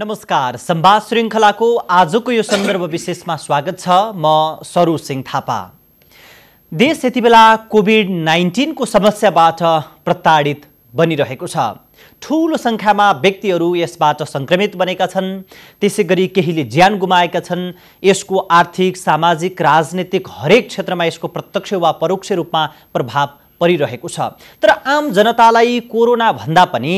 नमस्कार, संवाद श्रृङ्खलाको आजको यो सन्दर्भ विशेषमा स्वागत छ। म सरू सिंह थापा। देश यति बेला कोभिड-19 को समस्याबाट प्रताडित बनिरहेको छ। ठूलो संख्यामा व्यक्तिहरू यसबाट संक्रमित बनेका छन्। त्यसैगरी केहीले ज्यान गुमाएका छन्। यसको आर्थिक, सामाजिक, राजनीतिक हरेक क्षेत्रमा यसको प्रत्यक्ष वा परोक्ष रूपमा प्रभाव परिरहेको छ। तर आम जनतालाई कोरोना भन्दा पनि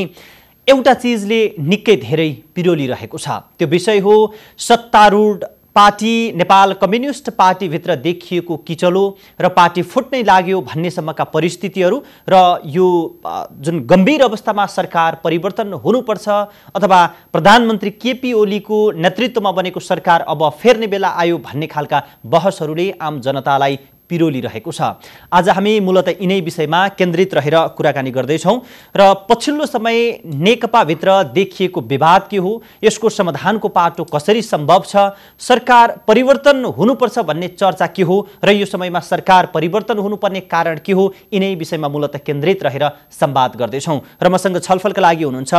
एउटा चीजले निकै धेरै पिरोलिरहेको छ। त्यो विषय हो सत्तारूढ पार्टी नेपाल कम्युनिस्ट पार्टी भित्र देखिएको किचलो र पार्टी फुट्नै लाग्यो भन्नेसम्मका परिस्थितिहरू र यो जुन गम्भीर अवस्थामा सरकार परिवर्तन हुनुपर्छ अथवा प्रधानमन्त्री केपी ओलीको नेतृत्वमा बनेको सरकार अब फेर्ने बेला आयो भन्ने खालका बहसहरूले आम जनतालाई पिरोलिरहेको छ। आज हामी मूलतः यिनै विषयमा केन्द्रित रहेर कुराकानी गर्दैछौँ र पछिल्लो समय नेकपाभित्र देखिएको विवाद के हो, यसको समाधानको पाटो कसरी सम्भव छ, सरकार परिवर्तन हुनुपर्छ भन्ने चर्चा के हो र यो समयमा सरकार परिवर्तन हुनुपर्ने कारण के हो, यिनै विषयमा मूलतः केन्द्रित रहेर संवाद गर्दैछौँ। र मसँग छलफलका लागि हुनुहुन्छ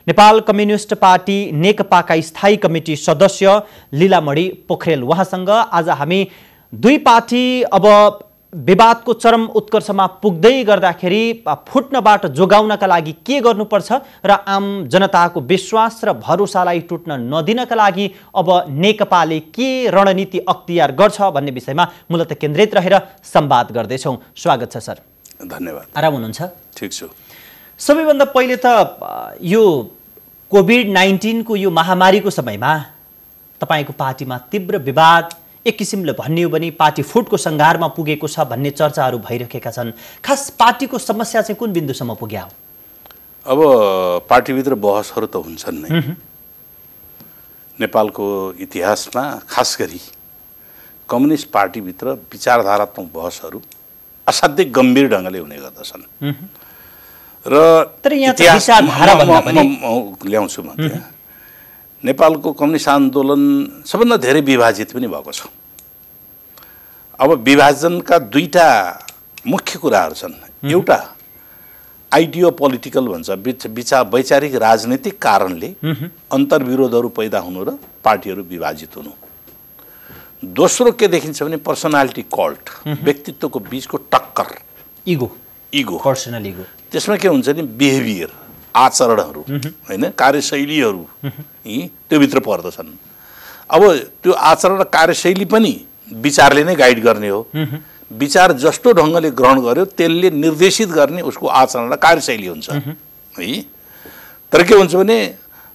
नेपाल कम्युनिस्ट पार्टी नेकपाका स्थायी कमिटी सदस्य लीलामणि पोखरेल। उहाँसँग आज हामी दुई पार्टी अब विवादको चरम उत्कर्षमा पुग्दै गर्दाखेरि फुट्नबाट जोगाउनका लागि के गर्नुपर्छ र आम जनताको विश्वास र भरोसालाई टुट्न नदिनका लागि अब नेकपाले के रणनीति अख्तियार गर्छ भन्ने विषयमा मूलतः केन्द्रित रहेर संवाद गर्दैछौँ। स्वागत छ सर। धन्यवाद। आराम हुनुहुन्छ? ठीक छु। सबैभन्दा पहिले त यो कोभिड-19 को यो महामारीको समयमा तपाईको पार्टीमा तीव्र विवाद, एक किसिमले भन्ने हो भने पार्टी फुटको सङ्घारमा पुगेको छ भन्ने चर्चाहरू भइरहेका छन्। खास पार्टीको समस्या चाहिँ कुन बिन्दुसम्म पुग्यो? अब पार्टीभित्र बहसहरू त हुन्छन् नै। नेपालको इतिहासमा खास गरी कम्युनिस्ट पार्टीभित्र विचारधारात्मक बहसहरू असाध्यै गम्भीर ढङ्गले हुने गर्दछन्। र ल्याउँछु म त्यहाँ। नेपालको कम्युनिस्ट आन्दोलन सबभन्दा धेरै विभाजित पनि भएको छ। अब विभाजनका दुईटा मुख्य कुराहरू छन्। एउटा आइडियो पोलिटिकल भन्छ, वैचारिक राजनीतिक कारणले अन्तर्विरोधहरू पैदा हुनु र पार्टीहरू विभाजित हुनु। दोस्रो के देखिन्छ भने पर्सनालिटी कल्ट, व्यक्तित्वको बीचको टक्कर, इगो पर्सनल इगो। त्यसमा के हुन्छ नि बिहेभियर, आचरणहरू हैन, कार्यशैलीहरू त्योभित्र पर्दछन्। अब त्यो आचरण र कार्यशैली पनि विचारले नै गाइड गर्ने हो। विचार जस्तो ढङ्गले ग्रहण गर्यो त्यसले निर्देशित गर्ने उसको आचरण र कार्यशैली हुन्छ है। तर के हुन्छ भने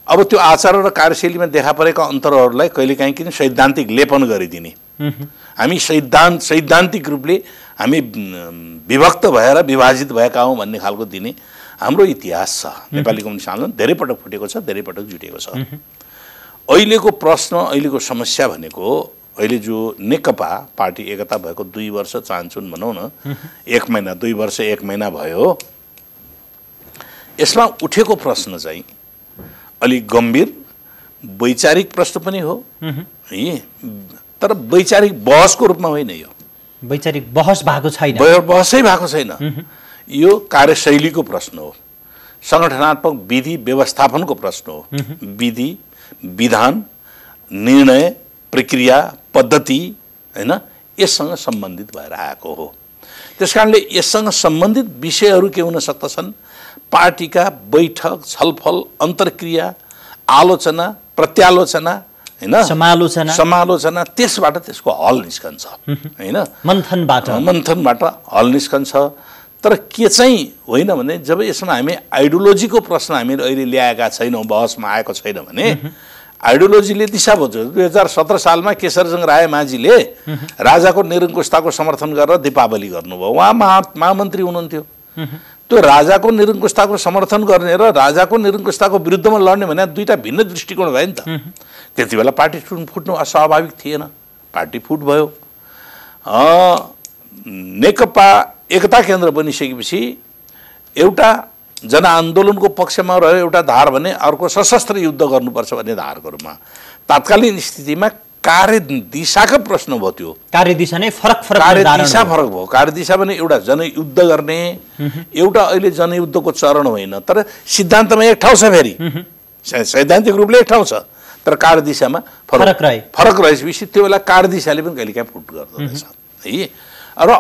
अब त्यो आचरण र कार्यशैलीमा देखा परेका अन्तरहरूलाई कहिलेकाहीँ किन सैद्धान्तिक लेपन गरिदिने, हामी सैद्धान्तिक रूपले हामी विभक्त भएर विभाजित भएका हौँ भन्ने खालको दिने हाम्रो इतिहास छ। नेपाली कम्युनिस्ट आन्दोलन धेरै पटक फुटेको छ, धेरै पटक जुटेको छ। अहिलेको प्रश्न, अहिलेको समस्या भनेको अहिले जो नेकपा पार्टी एकता भएको 2 वर्ष चाहन्छन् भनौँ न, 1 महिना 2 वर्ष 1 महिना भयो, यसमा उठेको प्रश्न चाहिँ अलिक गम्भीर वैचारिक प्रश्न पनि हो है, तर वैचारिक बहसको रूपमा होइन। यो वैचारिक बहस भएको छैन, बहसै भएको छैन। यो कार्यशैलीको प्रश्न हो, सङ्गठनात्मक विधि व्यवस्थापनको प्रश्न हो। विधि, विधान, निर्णय, प्रक्रिया, पद्धति हैन, यससँग सम्बन्धित भएर आएको हो। त्यसकारणले यससँग सम्बन्धित विषयहरू के हुन सक्दछन्? पार्टीका बैठक, छलफल, अन्तर्क्रिया, आलोचना, प्रत्यालोचना हैन, समालोचना, त्यसबाट त्यसको हल निस्कन्छ हैन, मन्थनबाट हल निस्कन्छ। तर के चाहिँ होइन भने जब यसमा हामी आइडियोलोजीको प्रश्न हामीले अहिले ल्याएका छैनौँ, बहसमा आएको छैन भने आइडियोलोजीले दिशा बुझ्यो। 2017 सालमा केशरजङ रायमाझीले राजाको निरङ्कुशताको समर्थन गरेर दीपावली गर्नुभयो। उहाँ महामन्त्री हुनुहुन्थ्यो। त्यो राजाको निरङ्कुशताको समर्थन गर्ने र राजाको निरङ्कुशताको विरुद्धमा लड्ने भने दुईवटा भिन्न दृष्टिकोण भयो नि त। त्यति बेला पार्टी फुट्नु अस्वाभाविक थिएन, पार्टी फुट भयो। नेकपा एकता केन्द्र बनिसकेपछि एउटा जनआन्दोलनको पक्षमा रह्यो एउटा धार भने, अर्को सशस्त्र युद्ध गर्नुपर्छ भन्ने धारको रूपमा तात्कालीन स्थितिमा कार्यदिशाको प्रश्न भयो। त्यो कार्यदिशा नै फरक भयो। कार्यदिशा भने एउटा जनयुद्ध गर्ने, एउटा अहिले जनयुद्धको चरण होइन, तर सिद्धान्तमा एक ठाउँ छ, फेरि सैद्धान्तिक रूपले एक ठाउँ छ। तर कार्यदिशामा फरक रहेपछि त्यो बेला कार्यदिशाले पनि कहिलेकाहीँ फुट गर्दो रहेछ है। र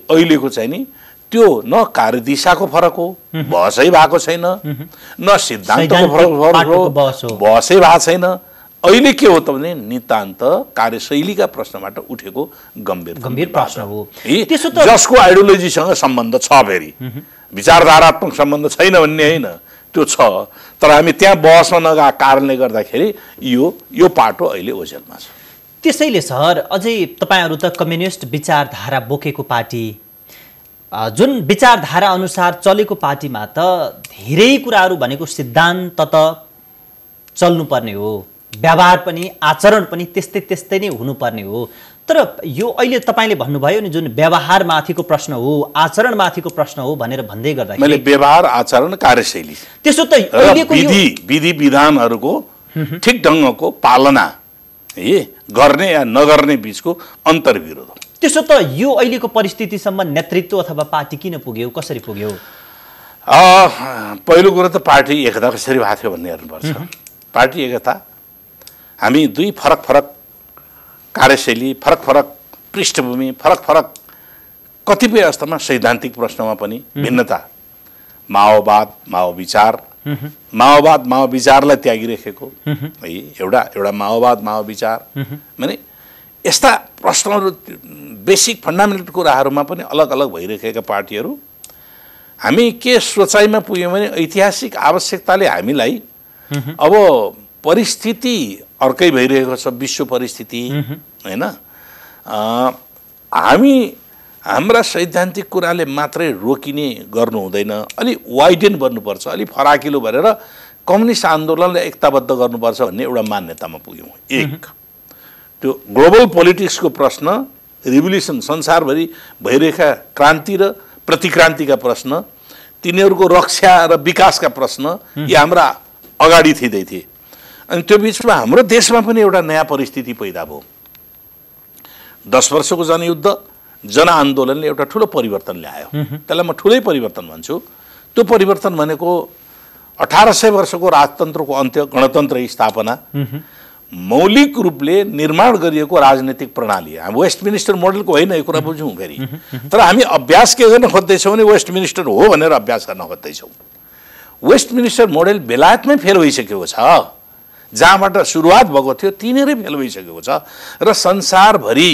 अहिलेको चाहिँ नि त्यो न कार्यदिशाको फरक हो, बहसै भएको छैन, न सिद्धान्तको फरक हो, बहसै भएको छैन। अहिले के हो त भने नितान्त कार्यशैलीका प्रश्नबाट उठेको गम्भीर प्रश्न हो, जसको आइडियोलोजीसँग सम्बन्ध छ, फेरि विचारधारात्मक सम्बन्ध छैन भन्ने होइन, त्यो छ। तर हामी त्यहाँ बहसमा नगएको कारणले गर्दाखेरि यो पाटो अहिले ओझेलमा छ। त्यसैले सर अझै तपाईहरू त कम्युनिस्ट विचारधारा बोकेको पार्टी, जुन विचारधारा अनुसार चलेको पार्टीमा त धेरै कुराहरू भनेको सिद्धान्त त चल्नुपर्ने हो, व्यवहार पनि आचरण पनि त्यस्तै नै हुनुपर्ने हो। तर यो अहिले तपाईले भन्नुभयो नि जुन व्यवहारमाथिको प्रश्न हो, आचरणमाथिको प्रश्न हो भनेर भन्दै गर्दा मैले व्यवहार आचरण कार्यशैली त्यसो त अहिलेको विधि विधानहरूको ठिक ढङ्गको पालना गर्ने या नगर्ने बीचको अन्तर्विरोध हो। त्यसो त यो अहिलेको परिस्थितिसम्म नेतृत्व अथवा पार्टी किन पुग्यो, कसरी पुग्यो? पहिलो कुरो त पार्टी एकता कसरी भएको थियो भन्ने हेर्नुपर्छ। पार्टी एकता हामी दुई फरक कार्यशैली, फरक पृष्ठभूमि, फरक कतिपय अवस्थामा सैद्धान्तिक प्रश्नमा पनि भिन्नता, माओवाद विचारलाई त्यागिरहेको है, एउटा माओवाद विचार माने यस्ता प्रश्नहरू बेसिक फन्डामेन्टल कुराहरूमा पनि अलग अलग भइरहेका पार्टीहरू हामी के सोचाइमा पुग्यौँ भने ऐतिहासिक आवश्यकताले हामीलाई अब परिस्थिति अर्कै भइरहेको छ, विश्व परिस्थिति हैन, हामी हाम्रा सैद्धान्तिक कुराले मात्रै रोकिने गर्नु हुँदैन, अलि वाइडेन बन्नुपर्छ, अलि फराकिलो भएर कम्युनिस्ट आन्दोलनलाई एकताबद्ध गर्नुपर्छ भन्ने एउटा मान्यतामा पुग्यौँ। एक त्यो ग्लोबल पोलिटिक्सको प्रश्न, रिभोल्युसन संसारभरि भइरहेका क्रान्ति र प्रतिक्रान्तिका प्रश्न, तिनीहरूको रक्षा र विकासका प्रश्न यी हाम्रा अगाडि थिँदै थिए। अनि त्यो बिचमा हाम्रो देशमा पनि एउटा नयाँ परिस्थिति पैदा भयो। 10 वर्षको जनयुद्ध, जनआन्दोलनले एउटा ठुलो परिवर्तन ल्यायो, त्यसलाई म ठुलै परिवर्तन भन्छु। त्यो परिवर्तन भनेको 1800 वर्षको राजतन्त्रको अन्त्य, गणतन्त्र स्थापना, मौलिक रूपले निर्माण गरिएको राजनीतिक प्रणाली। हामी वेस्टमिनिस्टर मोडलको होइन, यो कुरा बुझौँ फेरि। तर हामी अभ्यास के गर्न खोज्दैछौँ भने वेस्टमिनिस्टर हो भनेर अभ्यास गर्न खोज्दैछौँ। वेस्टमिनिस्टर मोडल बेलायतमै फेल भइसकेको छ, जहाँबाट सुरुवात भएको थियो तिनीहरू फेल भइसकेको छ। र संसारभरि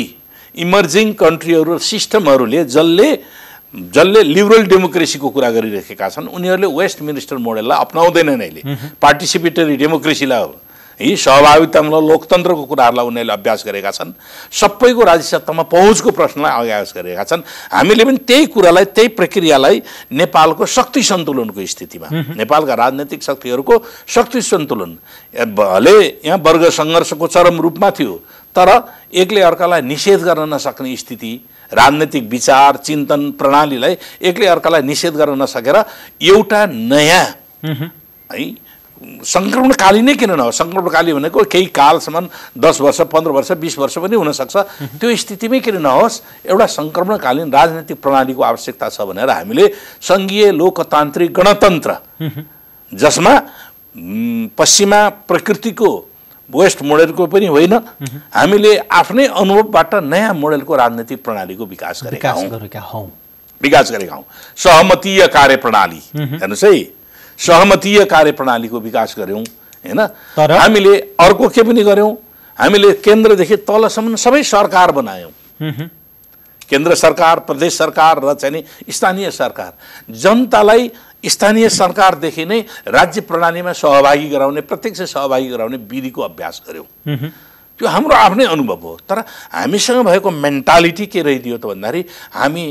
इमर्जिङ कन्ट्रीहरू, सिस्टमहरूले जसले लिबरल डेमोक्रेसीको कुरा गरिरहेका छन् उनीहरूले वेस्टमिनिस्टर मोडललाई अपनाउँदैनन्। अहिले पार्टिसिपेटरी डेमोक्रेसीलाई, यी सहभागितामूलक लोकतन्त्रको कुराहरूलाई उनीहरूले अभ्यास गरेका छन्। सबैको राज्यसत्तामा पहुँचको प्रश्नलाई अभ्यास गरेका छन्। हामीले पनि त्यही कुरालाई, त्यही प्रक्रियालाई नेपालको शक्ति सन्तुलनको स्थितिमा, नेपालका राजनैतिक शक्तिहरूको शक्ति सन्तुलन भले यहाँ वर्ग सङ्घर्षको चरम रूपमा थियो, तर एकले अर्कालाई निषेध गर्न नसक्ने स्थिति, राजनैतिक विचार चिन्तन प्रणालीलाई एकले अर्कालाई निषेध गर्न नसकेर एउटा नयाँ है सङ्क्रमणकाली नै किन नहोस्, सङ्क्रमणकाली भनेको केही कालसम्म 10 वर्ष 15 वर्ष 20 वर्ष पनि हुनसक्छ, त्यो स्थितिमै किन नहोस्, एउटा सङ्क्रमणकालीन राजनैतिक प्रणालीको आवश्यकता छ भनेर हामीले सङ्घीय लोकतान्त्रिक गणतन्त्र, जसमा पश्चिमा प्रकृतिको वेस्ट मोडलको पनि होइन, हामीले आफ्नै अनुभवबाट नयाँ मोडलको राजनैतिक प्रणालीको विकास गरेका हौँ। सहमतीय कार्यप्रणाली, हेर्नुहोस् है, सहमतीय कार्यप्रणालीको विकास गर्यौँ हैन। हामीले अर्को के पनि गर्यौँ, हामीले केन्द्रदेखि तलसम्म सबै सरकार बनायौँ, केन्द्र सरकार, प्रदेश सरकार र चाहिँ स्थानीय सरकार। जनतालाई स्थानीय सरकारदेखि नै राज्य प्रणालीमा सहभागी गराउने, प्रत्यक्ष सहभागी गराउने विधिको अभ्यास गर्यौँ। त्यो हाम्रो आफ्नै अनुभव हो। तर हामीसँग भएको मेन्टालिटी के रहिदियो त भन्दाखेरि हामी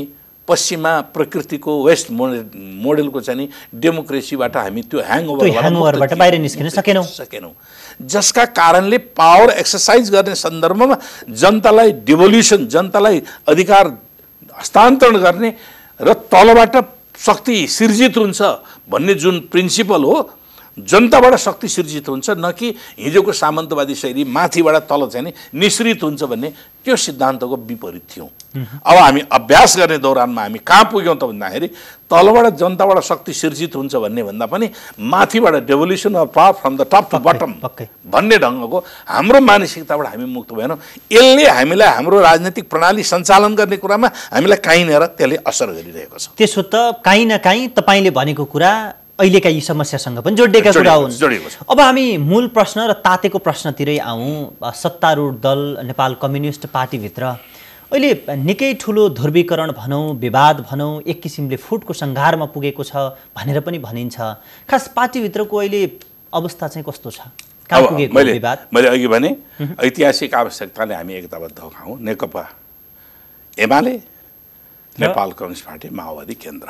पश्चिमा प्रकृतिको वेस्ट मोडलको चाहिँ डेमोक्रेसीबाट हामी त्यो ह्याङओभरबाट बाहिर निस्किन सकेनौँ, जसका कारणले पावर एक्सर्साइज गर्ने सन्दर्भमा जनतालाई डिभोल्युसन, जनतालाई अधिकार हस्तान्तरण गर्ने र तलबाट शक्ति सिर्जित हुन्छ भन्ने जुन प्रिन्सिपल हो, जनताबाट शक्ति सिर्जित हुन्छ, न कि हिजोको सामन्तवादी शैली माथिबाट तल चाहिँ नि निश्रित हुन्छ भन्ने त्यो सिद्धान्तको विपरीत थियौँ। अब हामी अभ्यास गर्ने दौरानमा हामी कहाँ पुग्यौँ त भन्दाखेरि तलबाट जनताबाट शक्ति सिर्जित हुन्छ भन्ने भन्दा पनि माथिबाट devolution of power from the top to bottom भन्ने ढङ्गको हाम्रो मानसिकताबाट हामी मुक्त भएनौँ। यसले हामीलाई हाम्रो राजनीतिक प्रणाली सञ्चालन गर्ने कुरामा हामीलाई काहीँ न त्यसले असर गरिरहेको छ। त्यसो त काहीँ न काहीँ तपाईँले भनेको कुरा अहिलेका यी समस्यासँग पनि जोडिएका कुरा हुन्। अब हामी मूल प्रश्न र तातेको प्रश्नतिरै आउँ। सत्तारूढ दल नेपाल कम्युनिस्ट पार्टीभित्र अहिले निकै ठुलो ध्रुवीकरण भनौँ, विवाद भनौँ, एक किसिमले फुटको सङ्घारमा पुगेको छ भनेर पनि भनिन्छ। खास पार्टीभित्रको अहिले अवस्था चाहिँ कस्तो छ? कहाँ पुगेको विवाद? मैले अघि भने ऐतिहासिक आवश्यकताले हामी एकताबद्ध हौँ। नेकपा एमाले, नेपाल कम्युनिस्ट पार्टी, माओवादी केन्द्र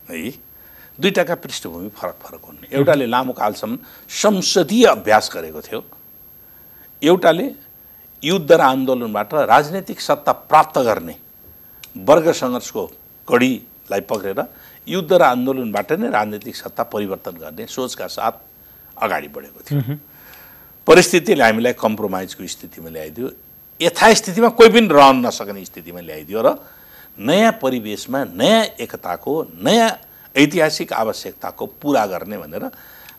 है, दुईटाका पृष्ठभूमि फरक फरक हुन्। एउटाले लामो कालसम्म संसदीय अभ्यास गरेको थियो, एउटाले युद्ध र आन्दोलनबाट राजनैतिक सत्ता प्राप्त गर्ने वर्ग सङ्घर्षको कडीलाई पक्रेर युद्ध र आन्दोलनबाट नै राजनैतिक सत्ता परिवर्तन गर्ने सोचका साथ अगाडि बढेको थियो। परिस्थितिले हामीलाई कम्प्रोमाइजको स्थितिमा ल्याइदियो, यथास्थितिमा कोही पनि रहन नसक्ने स्थितिमा ल्याइदियो र नयाँ परिवेशमा नयाँ एकताको, नयाँ ऐतिहासिक आवश्यकताको पुरा गर्ने भनेर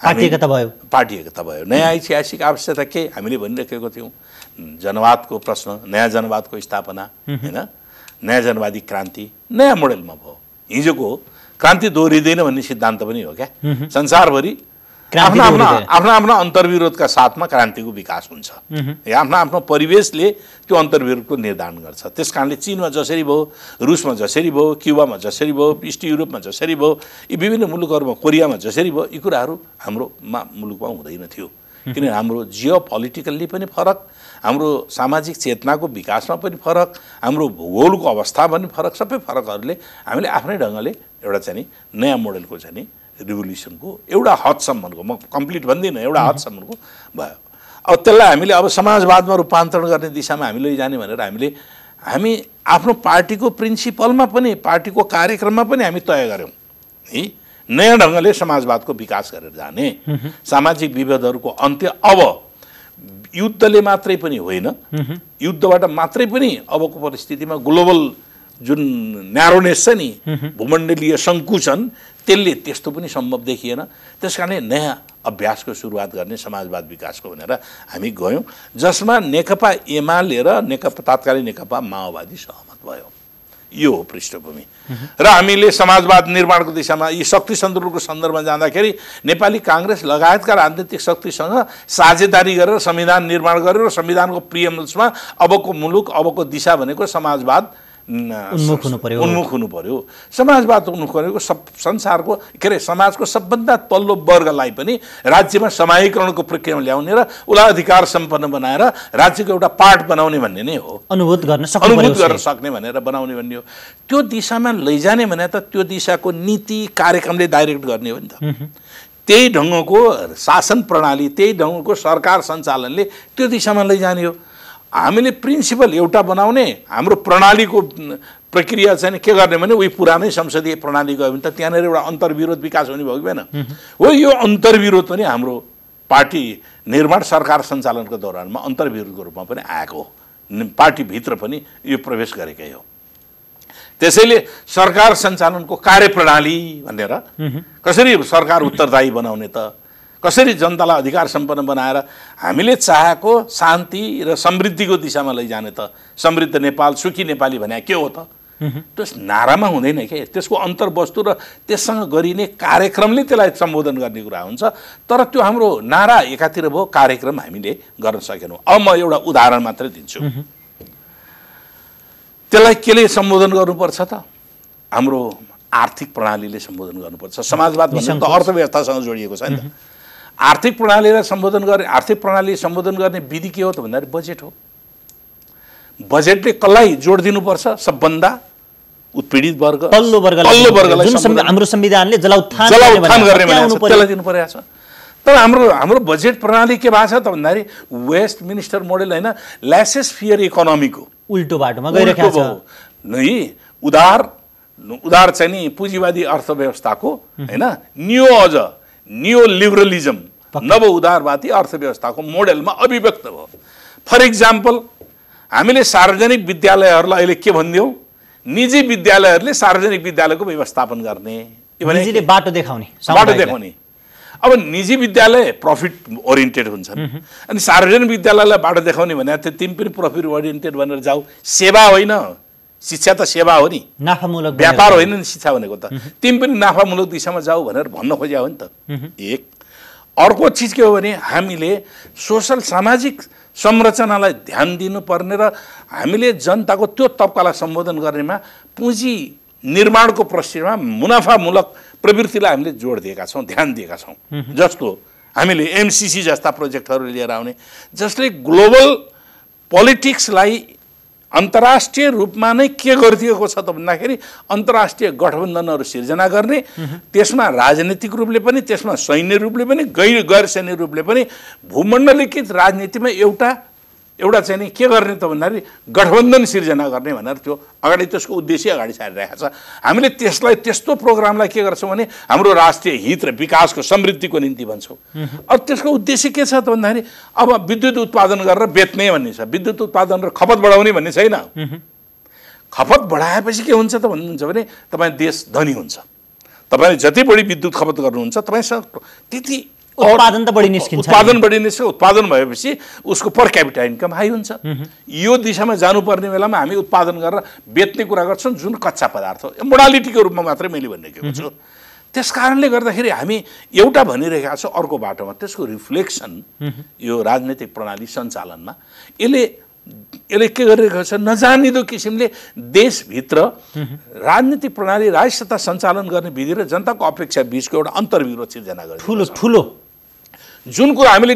पार्टी एकता भयो। नयाँ ऐतिहासिक आवश्यकता के हामीले भनिरहेको थियौँ? जनवादको प्रश्न, नयाँ जनवादको स्थापना होइन, नयाँ जनवादी क्रान्ति नयाँ मोडेलमा भयो। हिजोको क्रान्ति दोहोरिँदैन भन्ने सिद्धान्त पनि हो क्या। संसारभरि आफ्ना आफ्ना अन्तर्विरोधका साथमा क्रान्तिको विकास हुन्छ। आफ्ना आफ्नो परिवेशले त्यो अन्तर्विरोधको निर्धारण गर्छ। त्यस कारणले चीनमा जसरी भयो, रुसमा जसरी भयो, क्युबामा जसरी भयो, इस्ट युरोपमा जसरी भयो, यी विभिन्न मुलुकहरूमा, कोरियामा जसरी भयो, यी कुराहरू हाम्रोमा मुलुकमा हुँदैन थियो। किनभने हाम्रो जियो पोलिटिकल्ली पनि फरक, हाम्रो सामाजिक चेतनाको विकासमा पनि फरक, हाम्रो भूगोलको अवस्था पनि फरक, सबै फरकहरूले हामीले आफ्नै ढङ्गले एउटा चाहिँ नि नयाँ मोडलको चाहिँ नि रिभोल्युसनको एउटा हदसम्मको, म कम्प्लिट भन्दिनँ, एउटा हदसम्मको भयो। अब त्यसलाई हामीले अब समाजवादमा रूपान्तरण गर्ने दिशामा हामी लैजाने भनेर हामी आफ्नो पार्टीको प्रिन्सिपलमा पनि, पार्टीको कार्यक्रममा पनि हामी तय गऱ्यौँ है, नयाँ ढङ्गले समाजवादको विकास गरेर जाने, सामाजिक विभेदहरूको अन्त्य अब युद्धले मात्रै पनि होइन, युद्धबाट मात्रै पनि अबको परिस्थितिमा ग्लोबल जुन न्यारोनेस छ नि, भूमण्डलीय सङ्कुचन, त्यसले त्यस्तो पनि सम्भव देखिएन। त्यस कारणले नयाँ अभ्यासको सुरुवात गर्ने समाजवाद विकासको भनेर हामी गयौँ, जसमा नेकपा एमाले र तात्कालीन नेकपा माओवादी सहमत भयो। यो हो पृष्ठभूमि। र हामीले समाजवाद निर्माणको दिशामा यी शक्ति सन्तुलनको सन्दर्भमा जाँदाखेरि नेपाली काङ्ग्रेस लगायतका राजनीतिक शक्तिसँग साझेदारी गरेर संविधान निर्माण गरेर संविधानको प्रिएम्बल्समा अबको मुलुक, अबको दिशा भनेको समाजवाद उन्मुख हुनु पर्यो। समाजवाद उन्मुख भनेको संसारको के अरे समाजको सबभन्दा तल्लो वर्गलाई पनि राज्यमा समाजीकरणको प्रक्रियामा ल्याउने र उसलाई अधिकार सम्पन्न बनाएर राज्यको एउटा पार्ट बनाउने भन्ने नै हो। अनुभूत गर्न सक्ने भनेर बनाउने भन्ने हो। त्यो दिशामा लैजाने भने त त्यो दिशाको नीति कार्यक्रमले डाइरेक्ट गर्ने हो नि त। त्यही ढङ्गको शासन प्रणाली, त्यही ढङ्गको सरकार सञ्चालनले त्यो दिशामा लैजाने हो। हामीले प्रिन्सिपल एउटा बनाउने, हाम्रो प्रणालीको प्रक्रिया चाहिँ के गर्ने भने उही पुरानै संसदीय प्रणाली गयो भने त त्यहाँनिर एउटा अन्तर्विरोध विकास हुने भयो कि भएन? हो, यो अन्तर्विरोध पनि हाम्रो पार्टी निर्माण सरकार सञ्चालनको दौरानमा अन्तर्विरोधको रूपमा पनि आएको हो। पार्टीभित्र पनि यो प्रवेश गरेकै हो। त्यसैले सरकार सञ्चालनको कार्यप्रणाली भनेर कसरी सरकार उत्तरदायी बनाउने त, कसरी जनतालाई अधिकार सम्पन्न बनाएर हामीले चाहेको शान्ति र समृद्धिको दिशामा लैजाने त, समृद्ध नेपाल, सुखी नेपाली भने के हो त? त्यस नारामा हुँदैन के, त्यसको अन्तर्वस्तु र त्यससँग गरिने कार्यक्रमले त्यसलाई सम्बोधन गर्ने कुरा हुन्छ। तर त्यो हाम्रो नारा एकातिर भयो, कार्यक्रम हामीले गर्न सकेनौँ। अब म एउटा उदाहरण मात्रै दिन्छु। त्यसलाई केले सम्बोधन गर्नुपर्छ त? हाम्रो आर्थिक प्रणालीले सम्बोधन गर्नुपर्छ। समाजवाद भन्ने त अर्थव्यवस्थासँग जोडिएको छ नि त। आर्थिक प्रणालीलाई सम्बोधन गर्ने, आर्थिक प्रणाली सम्बोधन गर्ने विधि के हो त भन्दाखेरि बजेट हो। बजेटले कसलाई जोड दिनुपर्छ? सबभन्दा उत्पीडित वर्ग, तल्लो वर्गलाई हाम्रो संविधानले जलाउत्थान गर्ने त्यसलाई दिनु परेको छ। तर हाम्रो बजेट प्रणाली के भएको छ त भन्दाखेरि वेस्ट मिनिस्टर मोडल होइन, ल्यासेस फियर इकोनोमीको उल्टो बाटोमा गइरहेको छ नै। उदार चाहिँ नि पुँजीवादी अर्थव्यवस्थाको होइन, नियो लिबरलिजम नव उदारवादी अर्थव्यवस्थाको मोडेलमा अभिव्यक्त भयो। फर इक्जाम्पल हामीले सार्वजनिक विद्यालयहरूलाई अहिले के भनिदियौँ, निजी विद्यालयहरूले सार्वजनिक विद्यालयको व्यवस्थापन गर्ने, निजीले बाटो देखाउने। अब निजी विद्यालय प्रफिट ओरिएन्टेड हुन्छन् अनि सार्वजनिक विद्यालयलाई बाटो देखाउने भने तिमी पनि प्रफिट ओरिएन्टेड भनेर जाऊ। सेवा होइन, शिक्षा त सेवा हो नि, नाफामूलक व्यापार होइन नि शिक्षा भनेको त। तिमी पनि नाफामूलक दिशामा जाऊ भनेर भन्न खोज्या हो नि त। एक अर्को चिज के हो भने हामीले सोसल सामाजिक संरचनालाई ध्यान दिनुपर्ने र हामीले जनताको त्यो तबकालाई सम्बोधन गर्नेमा पुँजी निर्माणको प्रक्रियामा मुनाफामूलक प्रवृत्तिलाई हामीले जोड दिएका छौँ, ध्यान दिएका छौँ। जस्तो हामीले एमसीसी जस्ता प्रोजेक्टहरू लिएर आउने, जसले ग्लोबल पोलिटिक्सलाई अन्तर्राष्ट्रिय रूपमा नै के गरिदिएको छ त भन्दाखेरि अन्तर्राष्ट्रिय गठबन्धनहरू सिर्जना गर्ने, त्यसमा राजनीतिक रूपले पनि, त्यसमा सैन्य रूपले पनि, गैर सैन्य रूपले पनि भूमण्डलीकृत राजनीतिमा एउटा चाहिँ नि के गर्ने त भन्दाखेरि गठबन्धन सिर्जना गर्ने भनेर त्यो अगाडि त्यसको उद्देश्य अगाडि सारिरहेको छ। हामीले त्यसलाई त्यस्तो प्रोग्रामलाई के गर्छौँ भने हाम्रो राष्ट्रिय हित र विकासको समृद्धिको निम्ति भन्छौँ। अब त्यसको उद्देश्य के छ त भन्दाखेरि अब विद्युत उत्पादन गरेर बेच्ने भन्ने छ, विद्युत उत्पादन र खपत बढाउने भन्ने छैन। खपत बढाएपछि के हुन्छ त भन्नुहुन्छ भने तपाईँ देश धनी हुन्छ। तपाईँले जति बढी विद्युत खपत गर्नुहुन्छ तपाईँसँग त्यति उत्पादन त बढी निस्किन्छ, उत्पादन बढी निस्किन्छ। उत्पादन भएपछि उसको पर क्यापिटा इन्कम हाई हुन्छ। यो दिशामा जानुपर्ने बेलामा हामी उत्पादन गरेर बेच्ने कुरा गर्छौँ, जुन कच्चा पदार्थ मोडालिटीको रूपमा मात्रै मैले भनिरहेको छु। त्यस कारणले गर्दाखेरि हामी एउटा भनिरहेका छौँ अर्को बाटोमा त्यसको रिफ्लेक्सन यो राजनीतिक प्रणाली सञ्चालनमा यसले के गरिरहेको छ, नजानिदो किसिमले देशभित्र राजनीतिक प्रणाली राष्ट्र सञ्चालन गर्ने विधि र जनताको अपेक्षा बीचको एउटा अन्तर्विरोध सिर्जना गर्छ। ठुलो जुन कुरा हामीले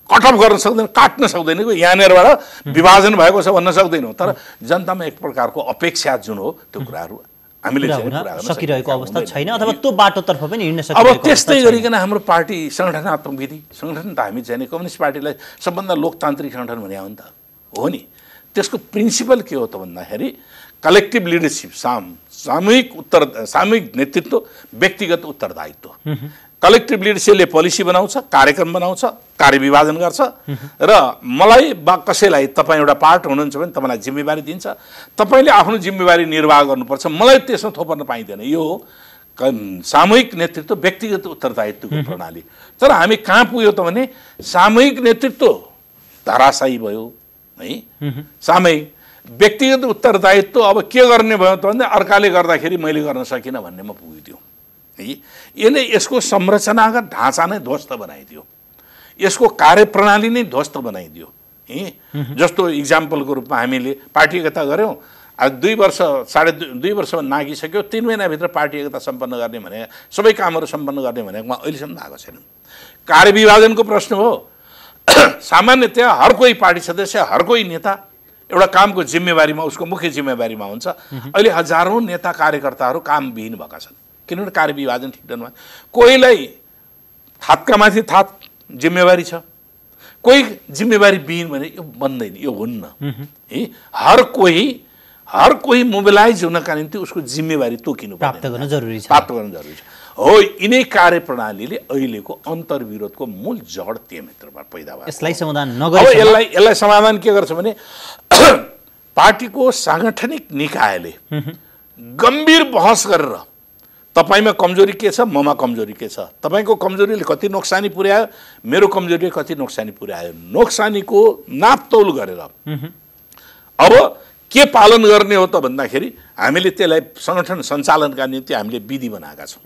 कटअफ गर्न सक्दैन, काट्न सक्दैनौँ, यहाँनिरबाट विभाजन भएको छ भन्न सक्दैनौँ, तर जनतामा एक प्रकारको अपेक्षा जुन हो त्यो कुराहरू हामीले सकिरहेको अवस्था छैन अथवा त्यो बाटोतर्फ पनि हिँड्न सकिरहेको। अब त्यस्तै गरिकन हाम्रो पार्टी सङ्गठनात्मक विधि, सङ्गठन त हामी चाहिँ कम्युनिस्ट पार्टीलाई सबभन्दा लोकतान्त्रिक सङ्गठन भने हो नि त, हो नि। त्यसको प्रिन्सिपल के हो त भन्दाखेरि कलेक्टिभ लिडरसिप, सामूहिक नेतृत्व, व्यक्तिगत उत्तरदायित्व। कलेक्टिभ लिडरसिपले पोलिसी बनाउँछ, कार्यक्रम बनाउँछ, कार्यविभाजन गर्छ र मलाई बा कसैलाई तपाईँ एउटा पार्ट हुनुहुन्छ भने तपाईँलाई जिम्मेवारी दिन्छ, तपाईँले आफ्नो जिम्मेवारी निर्वाह गर्नुपर्छ, मलाई त्यसमा थोपर्न पाइँदैन। यो हो सामूहिक नेतृत्व, व्यक्तिगत उत्तरदायित्वको प्रणाली। तर हामी कहाँ पुग्यो त भने सामूहिक नेतृत्व धराशायी भयो है, सामूहिक व्यक्तिगत उत्तरदायित्व अब के गर्ने भयो त भन्दा अर्काले गर्दाखेरि मैले गर्न सकिनँ भन्नेमा पुगिदियो है। यसले यसको संरचनागत ढाँचा नै ध्वस्त बनाइदियो, यसको कार्यप्रणाली नै ध्वस्त बनाइदियो है। जस्तो इक्जाम्पलको रूपमा हामीले पार्टी एकता गऱ्यौँ, आज 2 वर्ष 2.5 वर्षमा नागिसक्यो, 3 महिनाभित्र पार्टी एकता सम्पन्न गर्ने भने सबै कामहरू सम्पन्न गर्ने भनेकोमा अहिलेसम्म आएको छैन। कार्यविभाजनको प्रश्न हो, सामान्यतया हर कोही पार्टी सदस्य, हर कोही नेता एउटा कामको जिम्मेवारीमा, उसको मुख्य जिम्मेवारीमा हुन्छ। अहिले हजारौँ नेता कार्यकर्ताहरू कामविहीन भएका छन् किनभने कार्यविभाजन ठिक ढङ्गमा, कोहीलाई थातका माथि थात जिम्मेवारी छ, कोही जिम्मेवारी विहीन भने यो बन्दैन, यो हुन्न है। हर कोही मोबिलाइज हुनका निम्ति उसको जिम्मेवारी तोकिनु प्राप्त गर्न जरुरी छ हो। यिनै कार्यप्रणालीले अहिलेको अन्तर्विरोधको मूल जड त्यहीभित्रमा पैदा भयो। यसलाई समाधान नगरे यसलाई समाधान के गर्छ भने पार्टीको साङ्गठनिक निकायले गम्भीर बहस गरेर तपाईमा कमजोरी के छ, ममा कमजोरी के छ, तपाईको कमजोरीले कति नोक्सानी पुर्यायो, मेरो कमजोरीले कति नोक्सानी पुर्यायो, नोक्सानीको नापतौल गरेर अब के पालन गर्ने हो त भन्दाखेरि हामीले त्यसलाई सङ्गठन सञ्चालनका निम्ति हामीले विधि बनाएका छौँ।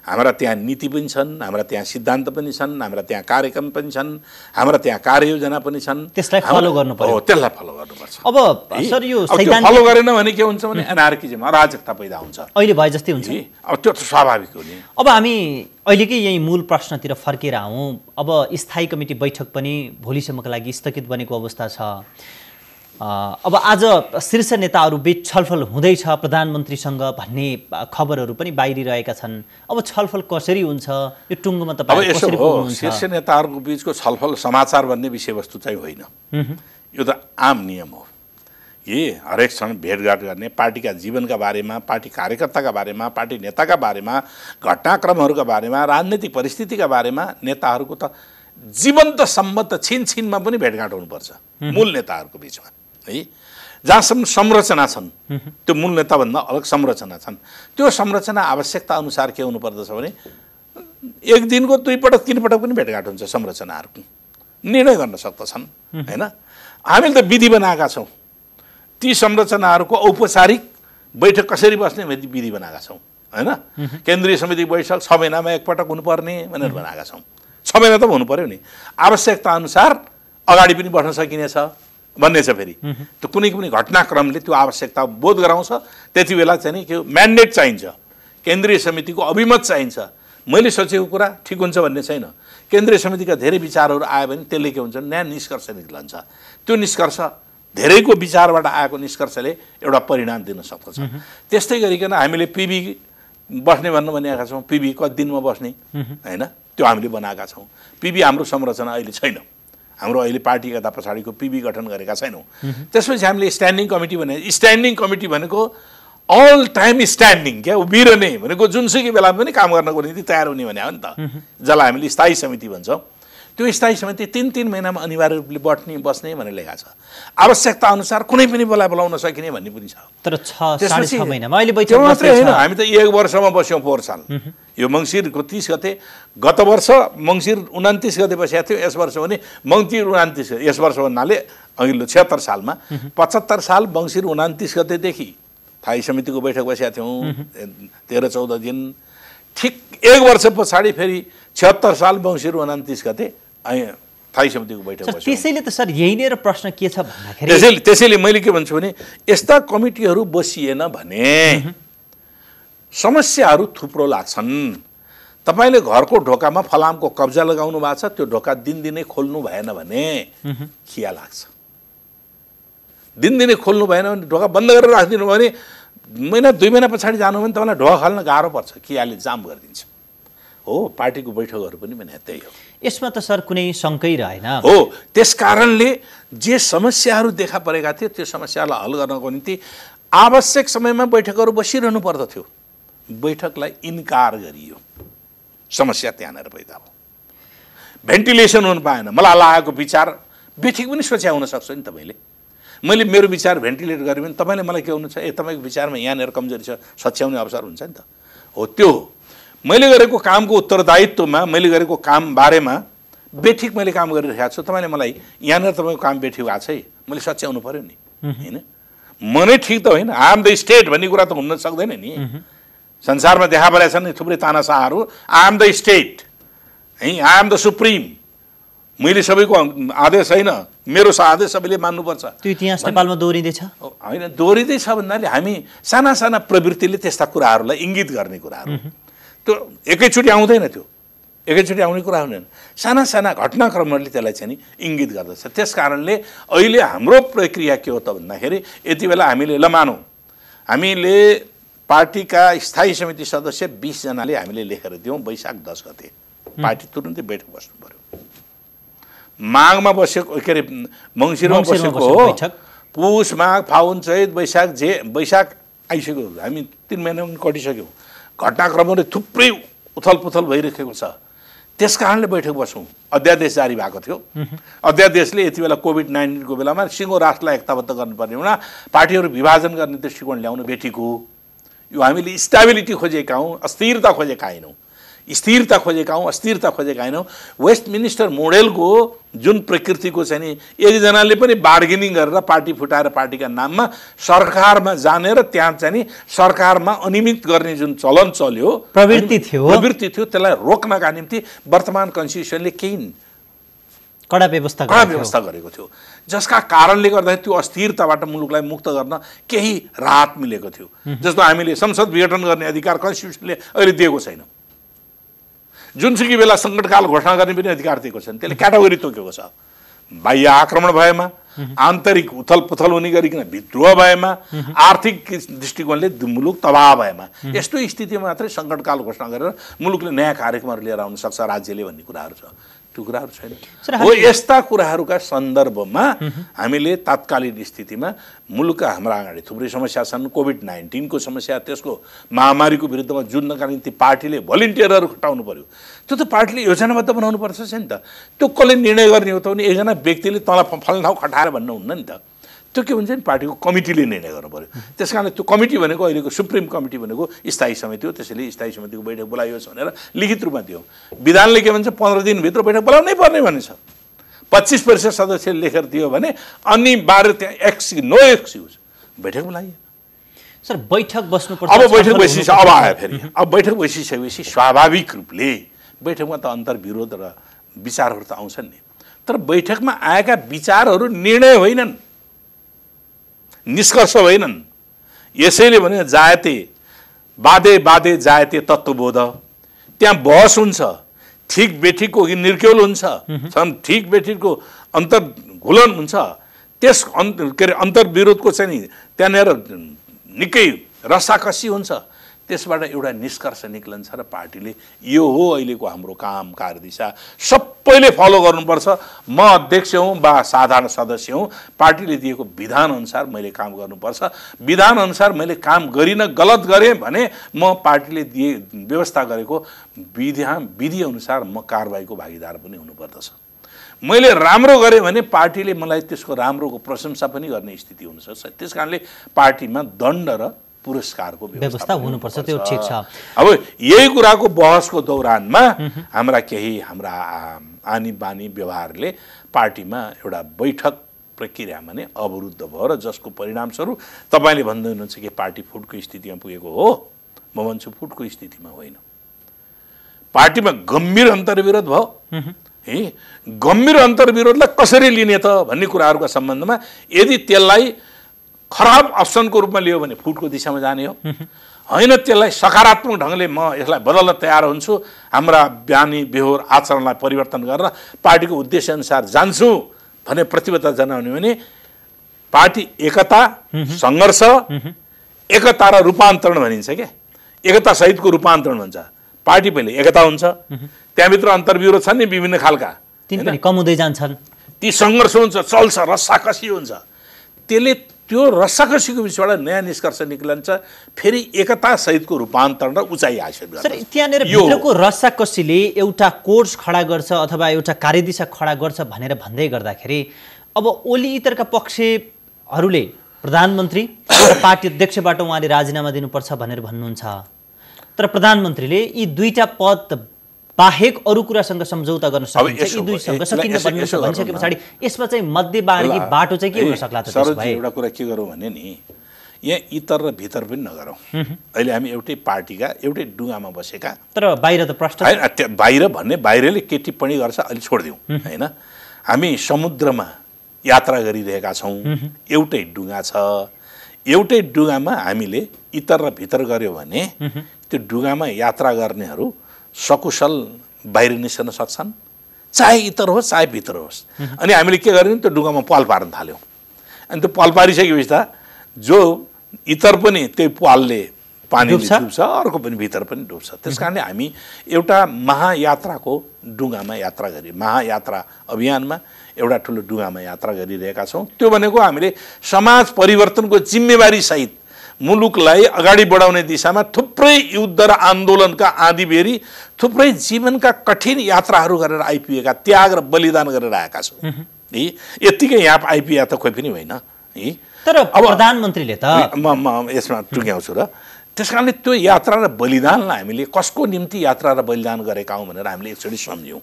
हाम्रा त्यहाँ नीति पनि छन्, हाम्रा त्यहाँ सिद्धान्त पनि छन्, हाम्रा त्यहाँ कार्यक्रम पनि छन्, हाम्रा त्यहाँ कार्ययोजना पनि छन्। त्यसलाई फलो गर्नु पर्यो। त्यसलाई फलो गर्नुपर्छ। अब सर यो सैद्धान्तिक फलो गरेन भने के हुन्छ भने एनार्किजम, अराजकता पैदा हुन्छ। अहिले भए जस्तै हुन्छ। अब त्यो त स्वाभाविक हो नि। अब हामी अहिलेकै यही मूल प्रश्नतिर फर्केर आउँ। अब स्थायी कमिटी बैठक पनि भोलिसम्मका लागि स्थगित बनेको अवस्था छ। अब आज शीर्ष नेताहरू बीच छलफल हुँदैछ प्रधानमन्त्रीसँग भन्ने खबरहरू पनि बाहिरिरहेका छन्। अब छलफल कसरी हुन्छ यो टुङ्गोमा तपाईँ कसरी पुग्नुहुन्छ? शीर्ष नेताहरूको बीचको छलफल समाचार भन्ने विषयवस्तु चाहिँ होइन, यो त आम नियम हो। हरेक क्षण भेटघाट गर्ने, पार्टीका जीवनका बारेमा, पार्टी कार्यकर्ताका बारेमा, पार्टी नेताका बारेमा, घटनाक्रमहरूका बारेमा, राजनीतिक परिस्थितिका बारेमा नेताहरूको त जीवन्त सम्बन्ध छिनछिनमा पनि भेटघाट हुनुपर्छ मूल नेताहरूको बिचमा है। जहाँसम्म संरचना छन् त्यो मूल नेताभन्दा अलग संरचना छन्, त्यो संरचना आवश्यकता अनुसार के हुनुपर्दछ भने एक दिनको 2 पटक 3 पटक पनि भेटघाट हुन्छ, संरचनाहरूको निर्णय गर्न सक्दछन् हैन। हामीले त विधि बनाएका छौँ, ती संरचनाहरूको औपचारिक बैठक कसरी बस्ने भन्ने विधि बनाएका छौँ हैन। केन्द्रीय समिति बैठक 6 महिनामा एकपटक हुनुपर्ने भनेर बनाएका छौँ। 6 महिना त हुनु पर्यो नि, आवश्यकता अनुसार अगाडि पनि बढ्न सकिनेछ भन्ने छ। फेरि त्यो कुनै पनि घटनाक्रमले त्यो आवश्यकता बोध गराउँछ, त्यति बेला चाहिँ नि के म्यान्डेट चाहिन्छ, केन्द्रीय समितिको अभिमत चाहिन्छ। मैले सोचेको कुरा ठिक हुन्छ भन्ने छैन, केन्द्रीय समितिका धेरै विचारहरू आयो भने त्यसले के हुन्छ नयाँ निष्कर्ष निक्लन्छ। त्यो निष्कर्ष धेरैको विचारबाट आएको निष्कर्षले एउटा परिणाम दिन सक्दछ। त्यस्तै गरिकन हामीले पिबी बस्ने भन्नु भनेका छौँ, पिबी कति दिनमा बस्ने हैन, त्यो हामीले बनाएका छौँ। पिबी हाम्रो संरचना अहिले छैन, हाम्रो अहिले पार्टीका पछाडिको पिबी गठन गरेका छैनौँ। त्यसपछि हामीले स्ट्यान्डिङ कमिटी भने, स्ट्यान्डिङ कमिटी भनेको अल टाइम स्ट्यान्डिङ, क्या उभिरहने भनेको जुनसुकै बेला पनि काम गर्नको निम्ति तयार हुने भने हो नि त, जसलाई हामीले स्थायी समिति भन्छौँ। त्यो स्थायी समिति 3-3 महिनामा अनिवार्य रूपले बस्ने भनेर लेखा छ। आवश्यकता अनुसार कुनै पनि बेला बोलाउन सकिने भन्ने पनि छ। तर 6-6.5 महिनामा अहिले बैठक मात्रै होइन, हामी त 1 वर्षमा बस्यौँ 4 साल। यो मङ्सिरको 30 गते, गत वर्ष मङ्सिर 29 गते बसेको थियो, यस वर्ष भने मङ्सिर 29, यस वर्ष भन्नाले अघिल्लो 76 सालमा 75 साल मङ्सिर 29 गतेदेखि स्थायी समितिको बैठक बसेका थियौँ 13-14 दिन। ठिक 1 वर्ष पछाडि फेरि 76 साल मङ्सिर 29 गते स्थायी समितिको बैठक बस्यो। त्यसैले त सर यही नै प्रश्न के छ भन्दाखेरि त्यसैले मैले के भन्छु भने यस्ता कमिटीहरू बसिएन भने समस्याहरू थुप्रो लाग्छन्। तपाईँले घरको ढोकामा फलामको कब्जा लगाउनु भएको छ, त्यो ढोका दिनदिनै खोल्नु भएन भने खिया लाग्छ। दिनदिनै खोल्नु भएन भने, ढोका बन्द गरेर राखिदिनु भयो भने महिना 2 महिना पछाडि जानु भने तपाईँलाई ढोका खोल्न गाह्रो पर्छ, खियाले जाम गरिदिन्छ। हो, पार्टीको बैठकहरू पनि भने त्यही हो। यसमा त सर कुनै शङ्कै रहेन। हो, त्यस कारणले जे समस्याहरू देखा परेका थिए त्यो समस्यालाई हल गर्नको निम्ति आवश्यक समयमा बैठकहरू बसिरहनु पर्दथ्यो। बैठकलाई इन्कार गरियो, समस्या त्यहाँनिर पैदा भयो। भेन्टिलेसन हुन पाएन। मलाई लागेको विचार बेठिक पनि सोच्या हुन सक्छ नि तपाईँले। मैले मेरो विचार भेन्टिलेट गरेँ भने तपाईँले मलाई के हुनु छ, तपाईँको विचारमा यहाँनिर कमजोरी छ, सच्याउने अवसर हुन्छ नि त। हो, त्यो हो। मैले गरेको कामको उत्तरदायित्वमा, मैले गरेको काम बारेमा बेठिक मैले काम गरिरहेको छु, तपाईँले मलाई यहाँनिर तपाईँको काम बेठिक भएको छ है, मैले सच्याउनु पऱ्यो नि होइन। म नै ठिक त होइन, आई एम द स्टेट भन्ने कुरा त हुन सक्दैन नि। संसारमा देखा परेका छन् थुप्रै तानाशाहहरू, आई एम द स्टेट है, आई एम द सुप्रिम, मैले सबैको आदेश होइन, मेरो आदेश सबैले मान्नुपर्छ। त्यो इतिहास नेपालमा दोहोरिँदैछ होइन, दोहोरिँदैछ भन्नाले हामी साना साना प्रवृत्तिले त्यस्ता कुराहरूलाई इङ्गित गर्ने कुराहरू, त्यो एकैचोटि आउँदैन, त्यो एकैचोटि आउने कुरा हुँदैन। साना साना घटनाक्रमहरूले त्यसलाई चाहिँ नि इङ्गित गर्दछ। त्यस कारणले अहिले हाम्रो प्रक्रिया के हो त भन्दाखेरि यति बेला हामीले ल मानौँ हामीले पार्टीका स्थायी समिति सदस्य 20 जनाले हामीले लेखेर दियौँ वैशाख 10 गते पार्टी तुरुन्तै बैठक बस्नु पर्यो। माघमा बसेको के अरे मङ्सिरमा बसेको हो, पुष माघ फागुन चैत वैशाख आइसक्यो, हामी 3 महिना पनि कटिसक्यौँ। घटनाक्रमले थुप्रै उथलपुथल भइरहेको छ। त्यस कारणले बैठक बसौँ। अध्यादेश जारी भएको थियो। अध्यादेशले यति बेला कोभिड-19 को बेलामा सिङ्गो राष्ट्रलाई एकताबद्ध गर्नुपर्ने हुँदा पार्टीहरू विभाजन गर्ने दृष्टिकोण ल्याउनु बेठिक हो। यो हामीले स्टेबिलिटी खोजेका हौँ, अस्थिरता खोजेका होइनौँ। स्थिरता खोजेका हौँ, अस्थिरता खोजेका होइनौँ। वेस्टमिनिस्टर मोडेलको जुन प्रकृतिको चाहिँ नि एकजनाले पनि बार्गेनिङ गरेर पार्टी फुटाएर पार्टीका नाममा सरकारमा जाने र त्यहाँ चाहिँ नि सरकारमा अनियमित गर्ने जुन चलन चल्यो, प्रवृत्ति थियो, त्यसलाई रोक्नका निम्ति वर्तमान कन्स्टिट्युसनले केही कडा व्यवस्था गरेको थियो, जसका कारणले गर्दा त्यो अस्थिरताबाट मुलुकलाई मुक्त गर्न केही राहत मिलेको थियो। जस्तो हामीले संसद विघटन गर्ने अधिकार कन्स्टिट्युसनले अहिले दिएको छैन। जुनसुकै बेला सङ्कटकाल घोषणा गर्ने पनि अधिकार दिएको छैन। त्यसले क्याटेगोरी तोकेको छ। बाह्य आक्रमण भएमा, आन्तरिक उथलपुथल हुने गरिकन विद्रोह भएमा, आर्थिक दृष्टिकोणले मुलुक तबाह भएमा, यस्तो स्थितिमा मात्रै सङ्कटकाल घोषणा गरेर मुलुकले नयाँ कार्यक्रमहरू लिएर आउन सक्छ राज्यले भन्ने कुराहरू छ। त्यो कुराहरू छैन सर, हो। यस्ता कुराहरूका सन्दर्भमा हामीले तात्कालीन स्थितिमा मुलुकका हाम्रा अगाडि थुप्रै समस्या छन्। कोभिड-19 को समस्या, त्यसको महामारीको विरुद्धमा जुझ्नका निम्ति पार्टीले भलिन्टियरहरू खटाउनु पर्यो। त्यो त पार्टीले योजनाबद्ध बनाउनु पर्छ नि त। त्यो कसले निर्णय गर्ने हो त भने एकजना व्यक्तिले तँलाई फल्ने ठाउँ खटाएर भन्नु हुन्न नि त। त्यो के भन्छ नि, पार्टीको कमिटीले निर्णय गर्नु पर्यो। त्यस कारणले त्यो कमिटी भनेको अहिलेको सुप्रिम कमिटी भनेको स्थायी समिति हो। त्यसैले स्थायी समितिको बैठक बोलाइयोस् भनेर लिखित रूपमा दियो। विधानले के भन्छ, 15 दिनभित्र बैठक बोलाउनै पर्ने भनेछ। 25% सदस्यले लेखेर दियो भने अनिवार्य त्यहाँ नो एक्सक्युज बैठक बोलाइयो। सर, बैठक बस्नुपर्छ। अब बैठक बसिसक्यो, अब आयो फेरि। अब बैठक बसिसकेपछि स्वाभाविक रूपले बैठकमा त अन्तर्विरोध र विचारहरू त आउँछन् नि। तर बैठकमा आएका विचारहरू निर्णय होइनन्, निष्कर्ष होइनन्। यसैले भने जायते बाधे बाधे जायते तत्त्वबोध, त्यहाँ बहस हुन्छ, ठिक बेठिकको निर्क्योल हुन्छ, ठिक बेठिकको अन्तर्घुलन हुन्छ। त्यस के अरे अन्तर्विरोधको चाहिँ नि त्यहाँनिर निकै रसाकसी हुन्छ। त्यसबाट एउटा निष्कर्ष निक्लन्छ र पार्टीले यो हो अहिलेको हाम्रो काम कार्यदिशा, सबैले फलो गर्नुपर्छ। म अध्यक्ष हुँ वा साधारण सदस्य हुँ, पार्टीले दिएको विधानअनुसार मैले काम गर्नुपर्छ। विधानअनुसार मैले काम गरिनँ, गलत गरेँ भने म पार्टीले व्यवस्था गरेको विधिअनुसार म कारबाहीको भागीदार पनि हुनुपर्दछ। मैले राम्रो गरेँ भने पार्टीले मलाई त्यसको राम्रोको प्रशंसा पनि गर्ने स्थिति हुनसक्छ। त्यस कारणले पार्टीमा दण्ड र पुरस्कारको व्यवस्था हुनुपर्छ। त्यो ठिक छ। अब यही कुराको बहसको दौरानमा हाम्रा आनी बानी व्यवहारले पार्टीमा एउटा बैठक प्रक्रियामा नै अवरुद्ध भयो र जसको परिणामस्वरूप तपाईँले भन्दै हुनुहुन्छ कि पार्टी फुटको स्थितिमा पुगेको हो। म भन्छु फुटको स्थितिमा होइन, पार्टीमा गम्भीर अन्तर्विरोध भयो। गम्भीर अन्तर्विरोधलाई कसरी लिने त भन्ने कुराहरूका सम्बन्धमा यदि त्यसलाई खराब अप्सनको रूपमा लियो भने फुटको दिशामा जाने हो। होइन, त्यसलाई सकारात्मक ढङ्गले म यसलाई बदल्न तयार हुन्छु, हाम्रा बानी बेहोर आचरणलाई परिवर्तन गरेर पार्टीको उद्देश्यअनुसार जान्छु भने प्रतिबद्धता जनाउने भने पार्टी एकता, सङ्घर्ष, एकता र रूपान्तरण भनिन्छ क्या। एकता सहितको रूपान्तरण भन्छ। पार्टी पहिले एकता हुन्छ, त्यहाँभित्र अन्तर्विरोध छन् नि विभिन्न खालका, तिन पनि कम हुँदै जान्छन्। ती सङ्घर्ष हुन्छ, चल्छ, रस्साकसी हुन्छ। त्यसले त्यो रस्साकसीको बिचबाट नयाँ निष्कर्ष निक्लन्छ, फेरि एकता सहितको रूपान्तरण र उचाइ हासिल गर्छ। सर, त्यहाँनिर भित्रको रस्साकसीले एउटा कोर्स खडा गर्छ अथवा एउटा कार्यदिशा खडा गर्छ भनेर भन्दै गर्दाखेरि अब ओली इतरका पक्षहरूले प्रधानमन्त्री र पार्टी अध्यक्षबाट उहाँले राजीनामा दिनुपर्छ भनेर भन्नुहुन्छ। तर प्रधानमन्त्रीले यी दुईटा पद बाहेक अरू कुरासँग सम्झौता गर्न सकिन्छ, यी दुईसँग सकिन्न भनिसके पछाडि यसमा चाहिँ मध्यमार्गी बाटो चाहिँ के हुन सक्ला त? एउटा कुरा के गरौँ भने नि, यहाँ इतर र भित्र पनि नगरौँ। अहिले हामी एउटै पार्टीका एउटै डुङ्गामा बसेका, तर बाहिर त प्रश्न होइन। बाहिर भन्ने बाहिरले के टिप्पणी गर्छ अलि छोडिदिउँ होइन। हामी समुद्रमा यात्रा गरिरहेका छौँ, एउटै डुङ्गा छ। एउटै डुङ्गामा हामीले इतर र भित्र गऱ्यो भने त्यो डुङ्गामा यात्रा गर्नेहरू सकुशल बाहिर निस्कन सक्छन्, चाहे इतर होस् चाहे भित्र होस्। अनि हामीले के गर्यौँ, त्यो डुङ्गामा पाल पार्न थाल्यौँ। अनि त्यो पाल पारिसकेपछि त जो इतर पनि त्यही पालले पानी डुब्छ, अर्को पनि भित्र पनि डुब्छ। त्यस कारणले हामी एउटा महायात्राको डुङ्गामा यात्रा गरी महायात्रा अभियानमा एउटा ठुलो डुङ्गामा यात्रा गरिरहेका छौँ। त्यो भनेको हामीले समाज परिवर्तनको जिम्मेवारी सहित मुलुकलाई अगाडि बढाउने दिशामा थुप्रै युद्ध र आन्दोलनका आँधीबेरी, थुप्रै जीवनका कठिन यात्राहरू गरेर आइपुगेका, त्याग र बलिदान गरेर आएका छौँ। यत्तिकै यहाँ आइपुगे त कोही पनि होइन। तर अब प्रधानमन्त्रीले त म यसमा टुङ्ग्याउँछु र त्यस कारणले त्यो यात्रा र बलिदानलाई हामीले कसको निम्ति यात्रा र बलिदान गरेका हौँ भनेर हामीले एकचोटि सम्झ्यौँ।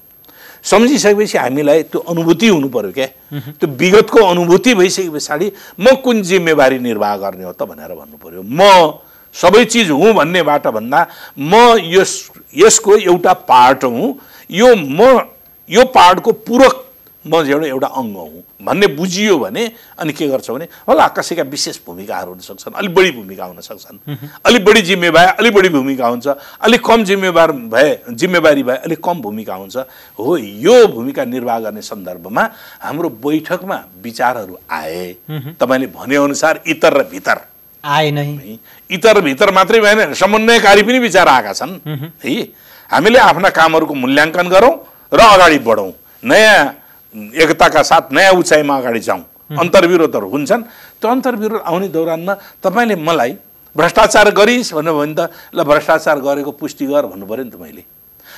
सम्झिसकेपछि हामीलाई त्यो अनुभूति हुनु पर्यो क्या। त्यो विगतको अनुभूति भइसके पछाडि म कुन जिम्मेवारी निर्वाह गर्ने हो त भनेर भन्नु पर्यो। म सबै चिज हुँ भन्नेबाट भन्दा म यसको एउटा पार्ट हुँ, यो पार्टको पूरक म एउटा अङ्ग हुँ भन्ने बुझियो भने अनि के गर्छ भने होला कसैका विशेष भूमिकाहरू हुन सक्छन्, अलिक बढी भूमिका हुन सक्छन्, अलिक बढी जिम्मेवारी अलिक बढी भूमिका हुन्छ, अलिक कम जिम्मेवारी भए अलिक कम भूमिका हुन्छ। हो, यो भूमिका निर्वाह गर्ने सन्दर्भमा हाम्रो बैठकमा विचारहरू आए। तपाईँले भनेअनुसार इतर र भितर आए नै, इतर र भितर मात्रै भएन, समन्वयकारी पनि विचार आएका छन् है। हामीले आफ्ना कामहरूको मूल्याङ्कन गरौँ र अगाडि बढौँ, नयाँ एकताका साथ नयाँ उचाइमा अगाडि जाउँ। अन्तर्विरोधहरू हुन्छन्, त्यो अन्तर्विरोध आउने दौरानमा तपाईँले मलाई भ्रष्टाचार गरिस् भन्नुभयो भने त ल भ्रष्टाचार गरेको पुष्टि गर भन्नु पऱ्यो नि त मैले।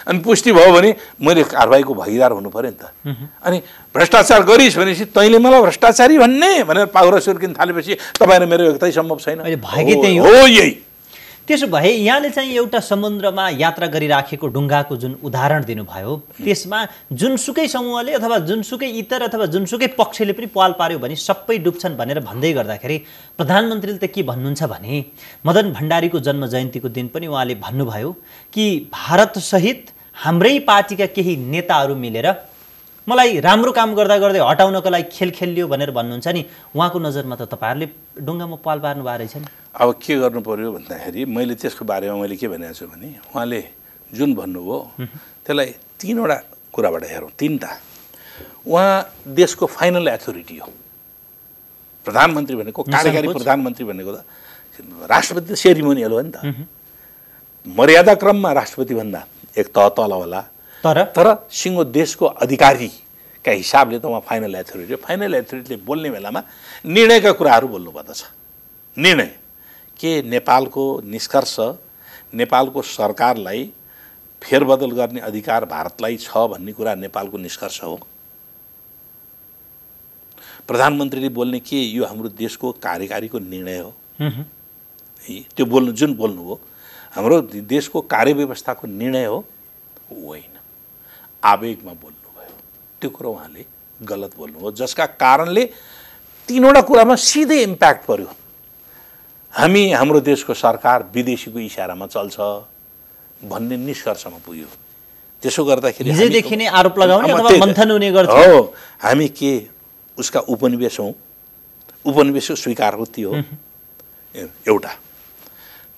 अनि पुष्टि भयो भने मैले कारबाहीको भागीदार हुनु पऱ्यो नि त। अनि भ्रष्टाचार गरिस् भनेपछि तैँले मलाई भ्रष्टाचारी भन्ने भनेर पाउरा सुर्किन थालेपछि तपाईँ र मेरो एकतै सम्भव छैन। हो यही। त्यसो भए यहाँले चाहिँ एउटा समुद्रमा यात्रा गरिराखेको ढुङ्गाको जुन उदाहरण दिनुभयो, त्यसमा जुनसुकै समूहले अथवा जुनसुकै इतर अथवा जुनसुकै पक्षले पनि पाल पार्यो भने सबै डुब्छन् भनेर भन्दै गर्दाखेरि प्रधानमन्त्रीले त के भन्नुहुन्छ भने मदन भण्डारीको जन्म जयन्तीको दिन पनि उहाँले भन्नुभयो कि भारतसहित हाम्रै पार्टीका केही नेताहरू मिलेर मलाई राम्रो काम गर्दा गर्दै हटाउनको लागि खेल खेलियो भनेर भन्नुहुन्छ नि। उहाँको नजरमा त तपाईँहरूले ढुङ्गामा पाल पार्नु भएको रहेछ नि। अब के गर्नु पर्यो भन्दाखेरि मैले त्यसको बारेमा मैले के भनेको छु भने उहाँले जुन भन्नुभयो त्यसलाई तीनवटा कुराबाट हेरौँ। तीनटा, उहाँ देशको फाइनल अथोरिटी हो। प्रधानमन्त्री भनेको, कार्यकारी प्रधानमन्त्री भनेको त राष्ट्रपति त सेरिमोनियल हो नि त। मर्यादा क्रममा राष्ट्रपतिभन्दा एक तह तल होला, तर सिङ्गो देशको अधिकारीका हिसाबले त उहाँ फाइनल अथोरिटी हो। फाइनल अथोरिटीले बोल्ने बेलामा निर्णयका कुराहरू बोल्नुपर्दछ। निर्णय के नेपालको निष्कर्ष, नेपालको सरकारलाई फेरबदल गर्ने अधिकार भारतलाई छ भन्ने कुरा नेपालको निष्कर्ष हो। प्रधानमन्त्रीले बोल्ने के यो हाम्रो देशको कार्यकारीको निर्णय हो। त्यो बोल्नु जुन बोल्नुभयो हाम्रो देशको कार्यव्यवस्थाको निर्णय हो, होइन, आवेगमा बोल्नुभयो। त्यो कुरो उहाँले गलत बोल्नुभयो, जसका कारणले तीनवटा कुरामा सिधै इम्प्याक्ट पर्यो। हाम्रो देशको सरकार विदेशीको इसारामा चल्छ भन्ने निष्कर्षमा पुग्यो। त्यसो गर्दाखेरि हिजोदेखि नै आरोप लगाउने अथवा मन्थन हुने गर्छ। हो, हामी के उसका उपनिवेश हौँ, उपनिवेशको स्वीकार हो त्यो एउटा।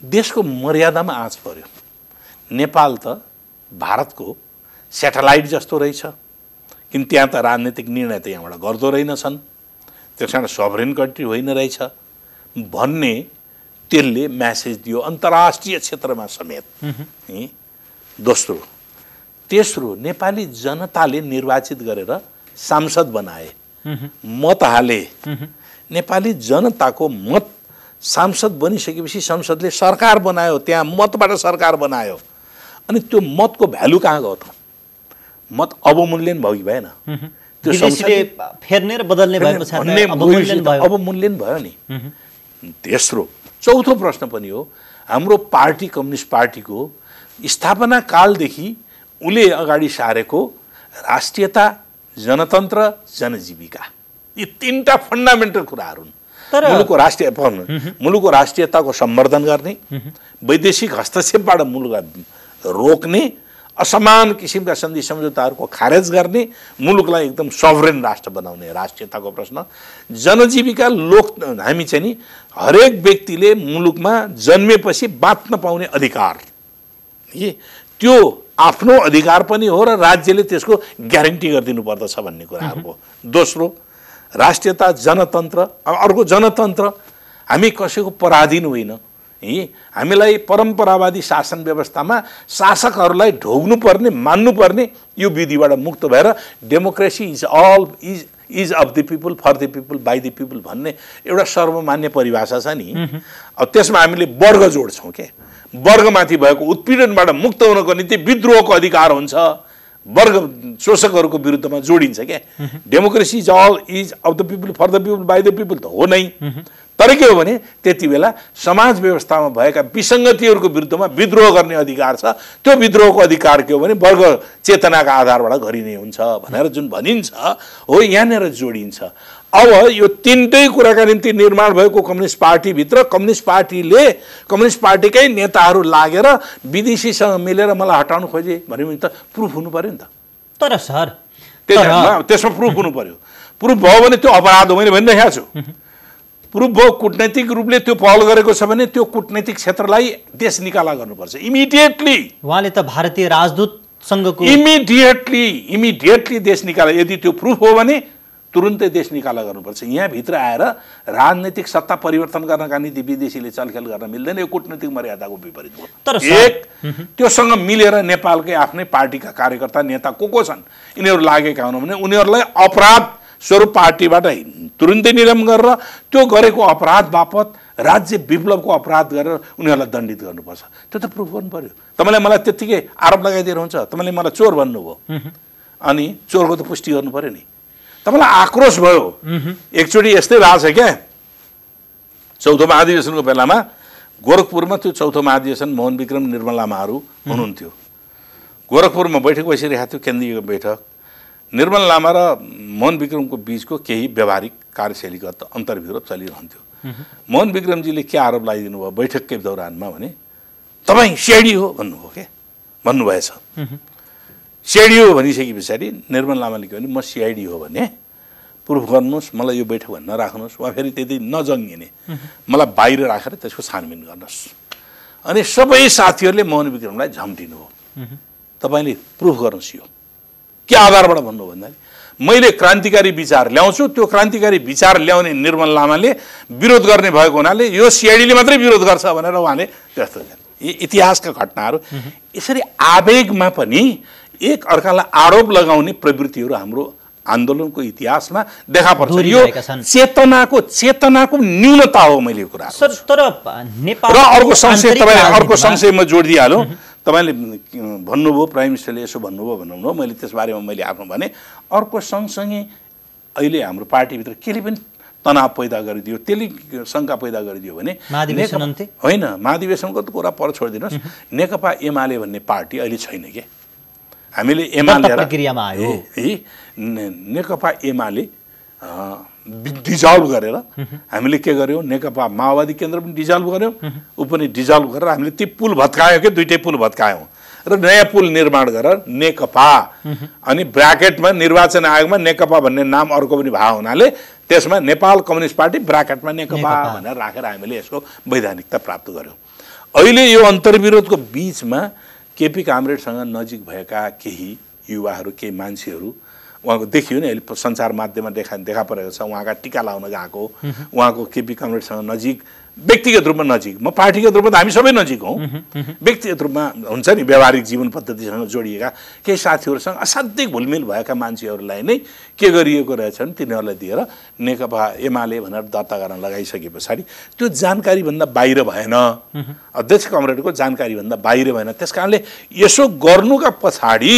देशको मर्यादामा आँच पर्यो। नेपाल त भारतको सेटेलाइट जस्तो रहेछ, किन त्यहाँ त राजनीतिक निर्णय त यहाँबाट गर्दो रहेनछन्, त्यस कारण सभरेन कन्ट्री होइन रहेछ भन्ने त्यसले म्यासेज दियो अन्तर्राष्ट्रिय क्षेत्रमा समेत। तेस्रो, नेपाली जनताले निर्वाचित गरेर सांसद बनाए, मत हाले। नेपाली जनताको मत सांसद बनिसकेपछि संसदले सरकार बनायो, त्यहाँ मतबाट सरकार बनायो। अनि त्यो मतको भ्यालु कहाँ गयो त? मत अवमूल्यन भयो कि भएन? त्यो संसदले फेर्ने र बदल्ने भएको छ, अवमूल्यन भयो नि। तेस्रो, चौथो प्रश्न पनि हो, हाम्रो पार्टी कम्युनिस्ट पार्टीको स्थापना कालदेखि उसले अगाडि सारेको राष्ट्रियता, जनतन्त्र, जनजीविका, यी तीनटा फन्डामेन्टल कुराहरू हुन्। मुलुकको राष्ट्रियताको सम्वर्धन गर्ने, वैदेशिक हस्तक्षेपबाट मुलुकलाई रोक्ने, असमान किसिमका सन्धि सम्झौताहरूको खारेज गर्ने, मुलुकलाई एकदम सभरेन राष्ट्र बनाउने राष्ट्रियताको प्रश्न, जनजीविका, हामी चाहिँ नि हरेक व्यक्तिले मुलुकमा जन्मेपछि बाँच्न पाउने अधिकार, त्यो आफ्नो अधिकार पनि हो र राज्यले त्यसको ग्यारेन्टी गरिदिनु पर्दछ भन्ने कुराहरूको। दोस्रो, राष्ट्रियता, जनतन्त्र। अर्को जनतन्त्र, हामी कसैको पराधीन होइन। हामीलाई परम्परावादी शासन व्यवस्थामा शासकहरूलाई ढोग्नुपर्ने, मान्नुपर्ने यो विधिबाट मुक्त भएर democracy is of the people, for the people, by the people भन्ने एउटा सर्वमान्य परिभाषा छ नि। अब त्यसमा हामीले वर्ग जोड्छौँ के, वर्गमाथि भएको उत्पीडनबाट मुक्त हुनको निम्ति विद्रोहको अधिकार हुन्छ, वर्ग शोषकहरूको विरुद्धमा जोडिन्छ क्या। Democracy is of the people, for the people, by the people त हो नै, तर के हो भने त्यति बेला समाज व्यवस्थामा भएका विसङ्गतिहरूको विरुद्धमा विद्रोह गर्ने अधिकार छ। त्यो विद्रोहको अधिकार के हो भने वर्ग चेतनाका आधारबाट गरिने हुन्छ भनेर जुन भनिन्छ हो, यहाँनिर जोडिन्छ। अब यो तीनटै कुराका निम्ति निर्माण भएको कम्युनिस्ट पार्टीभित्र कम्युनिस्ट पार्टीकै नेताहरू लागेर विदेशीसँग मिलेर मलाई हटाउनु खोजे भने त प्रुफ हुनु पर्यो नि त। तर सर त्यसमा प्रुफ हुनु पर्यो। प्रुफ भयो भने त्यो अपराध हो, मैले भनिरहेको छु। प्रुफ भयो, कूटनैतिक रूपले त्यो पहल गरेको छ भने त्यो कूटनैतिक क्षेत्रलाई देश निकाला गर्नुपर्छ इमिडिएटली। उहाँले त भारतीय राजदूतसँगको इमिडिएटली देश निकाला। यदि त्यो प्रुफ हो भने तुरुन्तै देश निकाला गर्नुपर्छ। यहाँभित्र आएर राजनैतिक सत्ता परिवर्तन गर्नका निम्ति विदेशीले चलखेल गर्न मिल्दैन, यो कूटनीतिक मर्यादाको विपरीत हो। एक त्योसँग मिलेर नेपालकै आफ्नै पार्टीका कार्यकर्ता नेता को छन् यिनीहरू लागेका हुन् भने उनीहरूलाई अपराध स्वरूप पार्टीबाट तुरुन्तै निलम्बन गरेर त्यो गरेको अपराध बापत राज्य विप्लवको अपराध गरेर उनीहरूलाई दण्डित गर्नुपर्छ। त्यो त प्रुफ गर्नु पर्यो। तपाईँले मलाई त्यत्तिकै आरोप लगाइदिएर हुन्छ, तपाईँले मलाई चोर भन्नुभयो अनि चोरको त पुष्टि गर्नु पर्यो नि। तपाईँलाई आक्रोश भयो, एकचोटि यस्तै भएको छ क्या, चौथो महाधिवेशनको बेलामा गोरखपुरमा त्यो चौथो महाधिवेशन मोहन विक्रम निर्मल लामाहरू हुनुहुन्थ्यो। गोरखपुरमा बैठक बसिरहेको थियो, केन्द्रीय बैठक। निर्मल लामा र मोहन विक्रमको बिचको केही व्यावहारिक कार्यशैलीगत अन्तर्विरोध चलिरहन्थ्यो। मोहन विक्रमजीले के आरोप लगाइदिनु भयो बैठककै दौरानमा भने तपाईँ सिआइडी हो भन्नुभयो क्या, भन्नुभएछ। सिआइडी हो भनिसके पछाडि निर्मल लामाले के भने म सिआइडी हो भने प्रुफ गर्नुहोस्, मलाई यो बैठक भन्न राख्नुहोस्, वा फेरि त्यति नजङ्गिने मलाई बाहिर राखेर त्यसको छानबिन गर्नुहोस्। अनि सबै साथीहरूले मोहन विक्रमलाई झम्टिनु हो, तपाईँले प्रुफ गर्नुहोस् यो के आधारबाट भन्नु भन्दाखेरि मैले क्रान्तिकारी विचार ल्याउँछु, त्यो क्रान्तिकारी विचार ल्याउने निर्मल लामाले विरोध गर्ने भएको हुनाले यो सिआइडीले मात्रै विरोध गर्छ भनेर उहाँले त्यस्तो इतिहासका घटनाहरू। यसरी आवेगमा पनि एक अर्कालाई आरोप लगाउने प्रवृत्तिहरू हाम्रो आन्दोलनको इतिहासमा देखा पर्छ। यो चेतनाको न्यूनता हो। मैले यो कुरा र अर्को संशय म जोड दिइहालौँ। तपाईँले भन्नुभयो प्राइम मिनिस्टरले यसो भन्नुभयो भन्नुभयो, मैले त्यसबारेमा मैले आफ्नो भने अर्को सँगसँगै अहिले हाम्रो पार्टीभित्र केले पनि तनाव पैदा गरिदियो, त्यसले शङ्का पैदा गरिदियो भने होइन, महाधिवेशनको त कुरा पर छोडिदिनुहोस्, नेकपा एमाले भन्ने पार्टी अहिले छैन के। हामीले एमाले नेकपा एमाले डिजल्भ गरेर हामीले के गर्यौँ, नेकपा माओवादी केन्द्र पनि डिजल्भ गऱ्यौँ, ऊ पनि डिजल्भ गरेर हामीले ती पुल भत्कायौँ कि दुइटै पुल भत्कायौँ र नयाँ पुल निर्माण गरेर नेकपा अनि ब्राकेटमा निर्वाचन आयोगमा नेकपा भन्ने नाम अर्को पनि भएको हुनाले त्यसमा नेपाल कम्युनिस्ट पार्टी ब्राकेटमा नेकपा भनेर राखेर हामीले यसको वैधानिकता प्राप्त गऱ्यौँ। अहिले यो अन्तर्विरोधको बिचमा केपी कामरेडसँग नजिक भएका केही युवाहरू, केही मान्छेहरू उहाँको देखियो नि अहिले सञ्चार माध्यममा देखा परेको छ, उहाँका टिका लाउन गएको, उहाँको केपी कामरेडसँग नजिक, व्यक्तिगत रूपमा नजिक, म पार्टीगत रूपमा त हामी सबै नजिक हौँ, व्यक्तिगत रूपमा हुन्छ नि व्यावहारिक जीवन पद्धतिसँग जोडिएका केही साथीहरूसँग असाध्यै घुलमिल भएका मान्छेहरूलाई नै के गरिएको रहेछन् तिनीहरूलाई दिएर नेकपा एमाले भनेर दर्ता गर्न लगाइसके पछाडि त्यो जानकारीभन्दा बाहिर भएन, अध्यक्ष कमरेडको जानकारीभन्दा बाहिर भएन। त्यस कारणले यसो गर्नुका पछाडि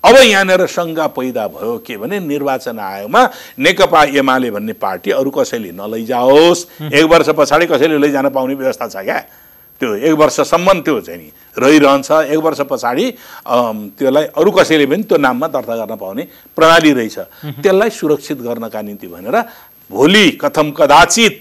अब यहाँनिर शङ्का पैदा भयो के भने निर्वाचन आयोगमा नेकपा एमाले भन्ने पार्टी अरू कसैले नलैजाओस्, एक वर्ष पछाडि कसैले लैजान पाउने व्यवस्था छ क्या। त्यो एक वर्षसम्म त्यो चाहिँ नि रहिरहन्छ, एक वर्ष पछाडि त्यसलाई अरू कसैले पनि त्यो नाममा दर्ता गर्न पाउने प्रणाली रहेछ। त्यसलाई सुरक्षित गर्नका निम्ति भनेर भोलि कथम कदाचित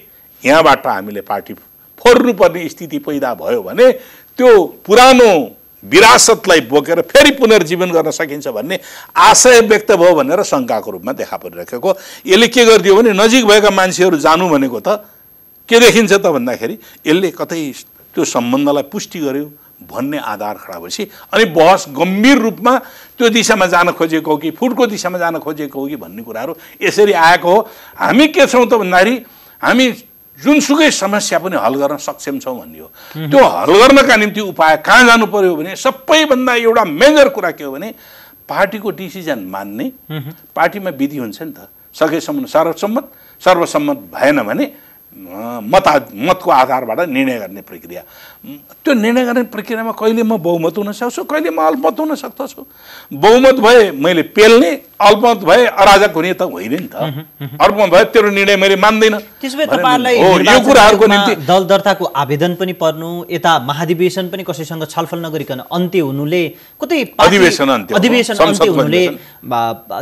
यहाँबाट हामीले पार्टी फोर्नुपर्ने स्थिति पैदा भयो भने त्यो पुरानो विरासतलाई बोकेर फेरि पुनर्जीवन गर्न सकिन्छ भन्ने आशय व्यक्त भयो भनेर शङ्काको रूपमा देखा परिरहेको। यसले के गरिदियो भने नजिक भएका मान्छेहरू जानु भनेको त के देखिन्छ त भन्दाखेरि यसले कतै त्यो सम्बन्धलाई पुष्टि गर्यो भन्ने आधार खडा भएपछि अनि बहस गम्भीर रूपमा त्यो दिशामा जान खोजेको हो कि फुटको दिशामा जान खोजेको हो कि भन्ने कुराहरू यसरी आएको हो। हामी के छौँ त भन्दाखेरि हामी जुनसुकै समस्या पनि हल गर्न सक्षम छौँ भन्ने हो। त्यो हल गर्नका निम्ति उपाय कहाँ जानु पर्यो भने सबैभन्दा एउटा मेजर कुरा के हो भने पार्टीको डिसिजन मान्ने, पार्टीमा विधि हुन्छ नि त, सकेसम्म सर्वसम्मत भएन भने मतको आधारबाट निर्णय गर्ने प्रक्रिया। त्यो निर्णय गर्ने प्रक्रियामा कहिले म बहुमत हुन सक्छु, कहिले म अल्पमत हुन सक्दछु। बहुमत भए मैले पेल्ने, अल्पमत भए अराजक हुने त होइन नि त। अल्पमत भए तेरो निर्णय मैले मान्दिनँ। त्यसो भए तपाईहरुलाई यो कुराहरुको निम्ति दल दर्ताको आवेदन पनि पर्नु, यता महाधिवेशन पनि कसैसँग छलफल नगरिकन अन्त्य हुनुले कतै अधिवेशन अन्त्य हुनुले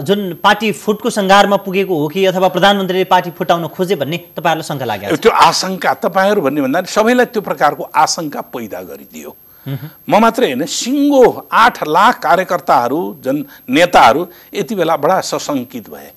जुन पार्टी फुटको संघारमा पुगेको हो कि अथवा प्रधानमन्त्रीले पार्टी फुटाउन खोजे भन्ने तपाईहरुलाई शंका लाग्यो? त्यो आशंका तपाईहरु भन्ने भन्दा सबैलाई त्यो प्रकारको आशंका पैदा गरिदियो। म मात्रै हैन, सिंगो 8 लाख कार्यकर्ताहरू, जन नेताहरू यति बेला बडा सशंकित भए।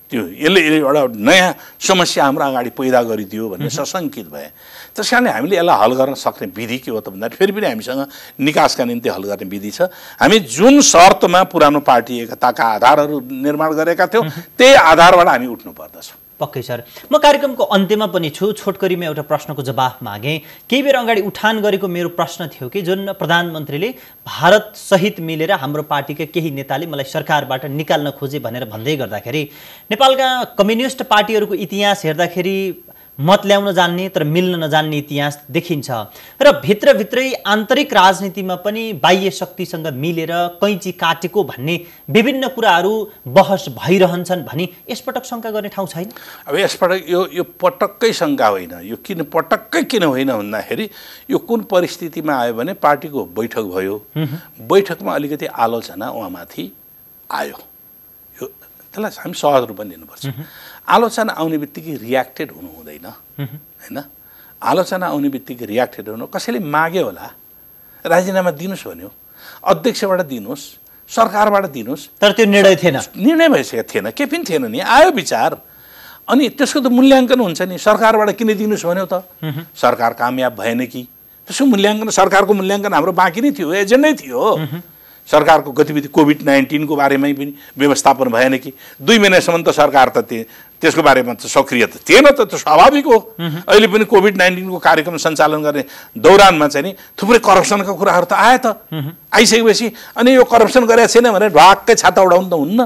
त्यो यसले एउटा नयाँ समस्या हाम्रो अगाडि पैदा गरिदियो भन्ने सशङ्कित भए। त्यस कारणले हामीले यसलाई हल गर्न सक्ने विधि के हो त भन्दा फेरि पनि हामीसँग निकासका निम्ति हल गर्ने विधि छ। हामी जुन शर्तमा पुरानो पार्टी एकताका आधारहरू निर्माण गरेका थियौँ त्यही आधारबाट हामी उठ्नु पर्दछ। पक्कै सर, म कार्यक्रमको अन्त्यमा पनि छु। छोटकरीमा एउटा प्रश्नको जवाफ मागेँ। केही बेर अगाडि उठान गरेको मेरो प्रश्न थियो कि जुन प्रधानमन्त्रीले भारत सहित मिलेर हाम्रो पार्टीका केही नेताले मलाई सरकारबाट निकाल्न खोजे भनेर भन्दै गर्दाखेरि नेपालका कम्युनिस्ट पार्टीहरूको इतिहास हेर्दाखेरि मत ल्याउन जान्ने तर मिल्न नजान्ने इतिहास देखिन्छ र भित्रभित्रै आन्तरिक राजनीतिमा पनि बाह्य शक्तिसँग मिलेर कैँची काटेको भन्ने विभिन्न कुराहरू बहस भइरहन्छन् भनी यसपटक शङ्का गर्ने ठाउँ छैन? अब यसपटक यो पटक्कै शङ्का होइन। यो पटक्कै किन होइन भन्दाखेरि यो कुन परिस्थितिमा आयो भने पार्टीको बैठक भयो, बैठकमा अलिकति आलोचना उहाँमाथि आयो। यो त्यसलाई हामी सहज रूपमा लिनुपर्छ। आलोचना आउने बित्तिकै रियाक्टेड हुनु हुँदैन होइन। आलोचना आउने बित्तिकै रियाक्टेड हुनु, कसैले माग्यो होला राजीनामा दिनुहोस् भन्यो, अध्यक्षबाट दिनुहोस्, सरकारबाट दिनुहोस्, तर त्यो निर्णय थिएन, निर्णय भइसकेको थिएन, केही पनि थिएन नि। आयो विचार अनि त्यसको त मूल्याङ्कन हुन्छ नि। सरकारबाट किन दिनुहोस् भन्यो त? सरकार कामयाब भएन कि? त्यसको मूल्याङ्कन, सरकारको मूल्याङ्कन हाम्रो बाँकी नै थियो, एजेन्डै थियो। सरकारको गतिविधि कोभिड-19 को बारेमै पनि व्यवस्थापन भएन कि? 2 महिनासम्म त सरकार त त्यसको बारेमा त सक्रिय त थिएन त, स्वाभाविक हो। अहिले पनि कोभिड-19 को कार्यक्रम सञ्चालन गर्ने दौरानमा चाहिँ नि थुप्रै करप्सनका कुराहरू त आयो त। आइसकेपछि अनि यो करप्सन गरेको छैन भने ढ्वाक्कै छाता उडाउनु त हुन्न।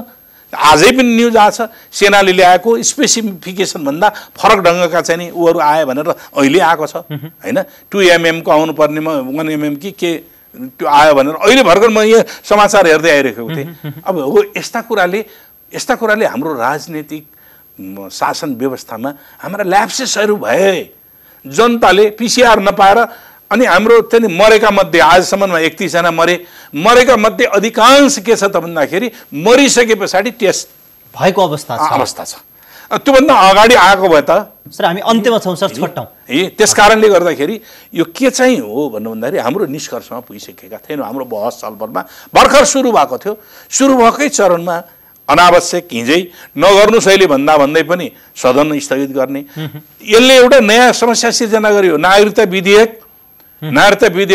आजै पनि न्युज आएको छ, सेनाले ल्याएको स्पेसिफिकेसनभन्दा फरक ढङ्गका चाहिँ नि उहरू आयो भनेर अहिले आएको छ होइन। 2 mm को आउनुपर्नेमा 1 mm कि के त्यो आयो भनेर अहिले भर्खर म यहाँ समाचार हेर्दै आइरहेको थिएँ। अब हो यस्ता कुराले हाम्रो राजनीतिक शासन व्यवस्थामा हाम्रा ल्याप्सेसहरू भए। जनताले पिसिआर नपाएर अनि हाम्रो चाहिँ मरेका मध्ये आजसम्ममा 31 जना मरेका मध्ये अधिकांश के छ त भन्दाखेरि मरिसके पछाडि टेस्ट भएको अवस्था छ। त्योभन्दा अगाडि आएको भए त सर हामी अन्त्यमा छौँ सर, छोट्टौँ। त्यस कारणले गर्दाखेरि यो के चाहिँ हो भन्नु भन्दाखेरि हाम्रो निष्कर्षमा पुगिसकेका थिएनौँ। हाम्रो बहस छलफलमा भर्खर सुरु भएको थियो। सुरु भएकै चरणमा अनावश्यक हिजै नगर्नुहोस् अहिले भन्दै पनि सदन स्थगित गर्ने, यसले एउटा नयाँ समस्या सिर्जना गर्यो। नागरिकता विधेयक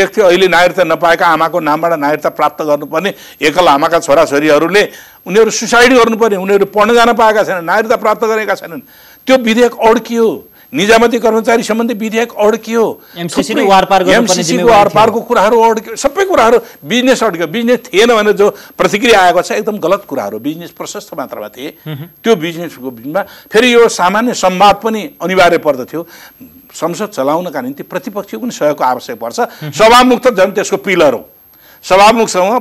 थियो। अहिले नागरिकता नपाएका आमाको नामबाट नागरिकता प्राप्त गर्नुपर्ने एकल आमाका छोराछोरीहरूले उनीहरू सुसाइड गर्नुपर्ने, उनीहरू पढ्न जान पाएका छैनन्, नागरिकता प्राप्त गरेका छैनन्। त्यो विधेयक अड्कियो। निजामती कर्मचारी सम्बन्धी विधेयक अड्कियो। एमसीसीको वारपारको कुराहरू अड्कियो। सबै कुराहरू बिजनेस अड्कियो। बिजनेस थिएन भने जो प्रतिक्रिया आएको छ एकदम गलत कुराहरू। बिजनेस प्रशस्त मात्रामा थिए। त्यो बिजनेसको बिचमा फेरि यो सामान्य संवाद पनि अनिवार्य पर्दथ्यो। संसद चलाउनका निम्ति प्रतिपक्षको पनि सहयोगको आवश्यक पर्छ। सभामुख त झन् त्यसको पिलर हो। सभामुखसँग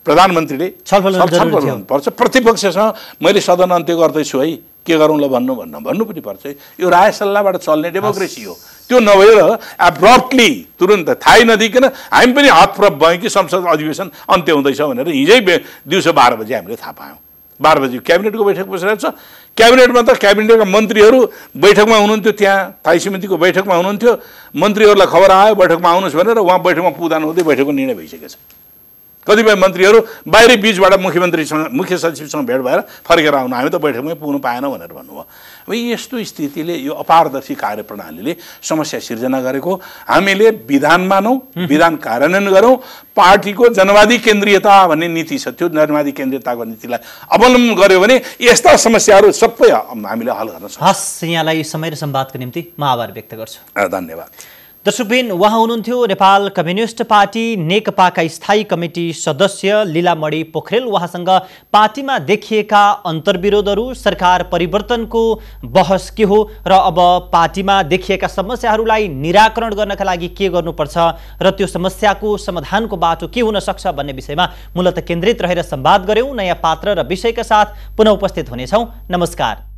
प्रधानमन्त्रीले छलफल गर्नुपर्छ। प्रतिपक्षसँग मैले सदन अन्त्य गर्दैछु है, के गरौँ ल भन्नु पनि पर्छ। यो राय सल्लाहबाट चल्ने डेमोक्रेसी हो। त्यो नभएर एब्रप्टली तुरुन्त थाहै नदिकन हामी पनि हतप्रभ भयौँ कि संसद अधिवेशन अन्त्य हुँदैछ भनेर हिजै दिउँसो 12 बजे हामीले थाहा पायौँ। 12 बजे क्याबिनेटको बैठक बसिरहेको छ। क्याबिनेटमा त क्याबिनेटका मन्त्रीहरू बैठकमा हुनुहुन्थ्यो, त्यहाँ स्थायी समितिको बैठकमा हुनुहुन्थ्यो। मन्त्रीहरूलाई खबर आयो बैठकमा आउनुहोस् भनेर, उहाँ बैठकमा पुग्दा नहुँदै बैठकको निर्णय भइसकेको छ। कतिपय मन्त्रीहरू बाहिरी बिचबाट मुख्य सचिवसँग भेट भएर फर्केर आउनु, हामी त बैठकमै पुग्नु पाएनौँ भनेर भन्नुभयो। अब यस्तो स्थितिले, यो अपारदर्शी कार्यप्रणालीले समस्या सिर्जना गरेको। हामीले विधान मानौँ, विधान कार्यान्वयन गरौँ। पार्टीको जनवादी केन्द्रीयता भन्ने नीति छ, त्यो जनवादी केन्द्रीयताको नीतिलाई अवलम्बन गर्यो भने यस्ता समस्याहरू सबै हामीले हल गर्न सक्छौँ। हस्, यहाँलाई समय र संवादको निम्ति म आभार व्यक्त गर्छु। धन्यवाद। दर्शकबिन, उहाँ हुनुहुन्थ्यो नेपाल कम्युनिस्ट पार्टी नेकपाका स्थायी कमिटी सदस्य लीलामणि पोखरेल। उहाँसँग पार्टीमा देखिएका अन्तर्विरोधहरू, सरकार परिवर्तनको बहस के हो र अब पार्टीमा देखिएका समस्याहरूलाई निराकरण गर्नका लागि के गर्नुपर्छ र त्यो समस्याको समाधानको बाटो के हुन सक्छ भन्ने विषयमा मूलतः केन्द्रित रहेर संवाद गर्यौँ। नयाँ पात्र र विषयका साथ पुनः उपस्थित हुनेछौँ। नमस्कार।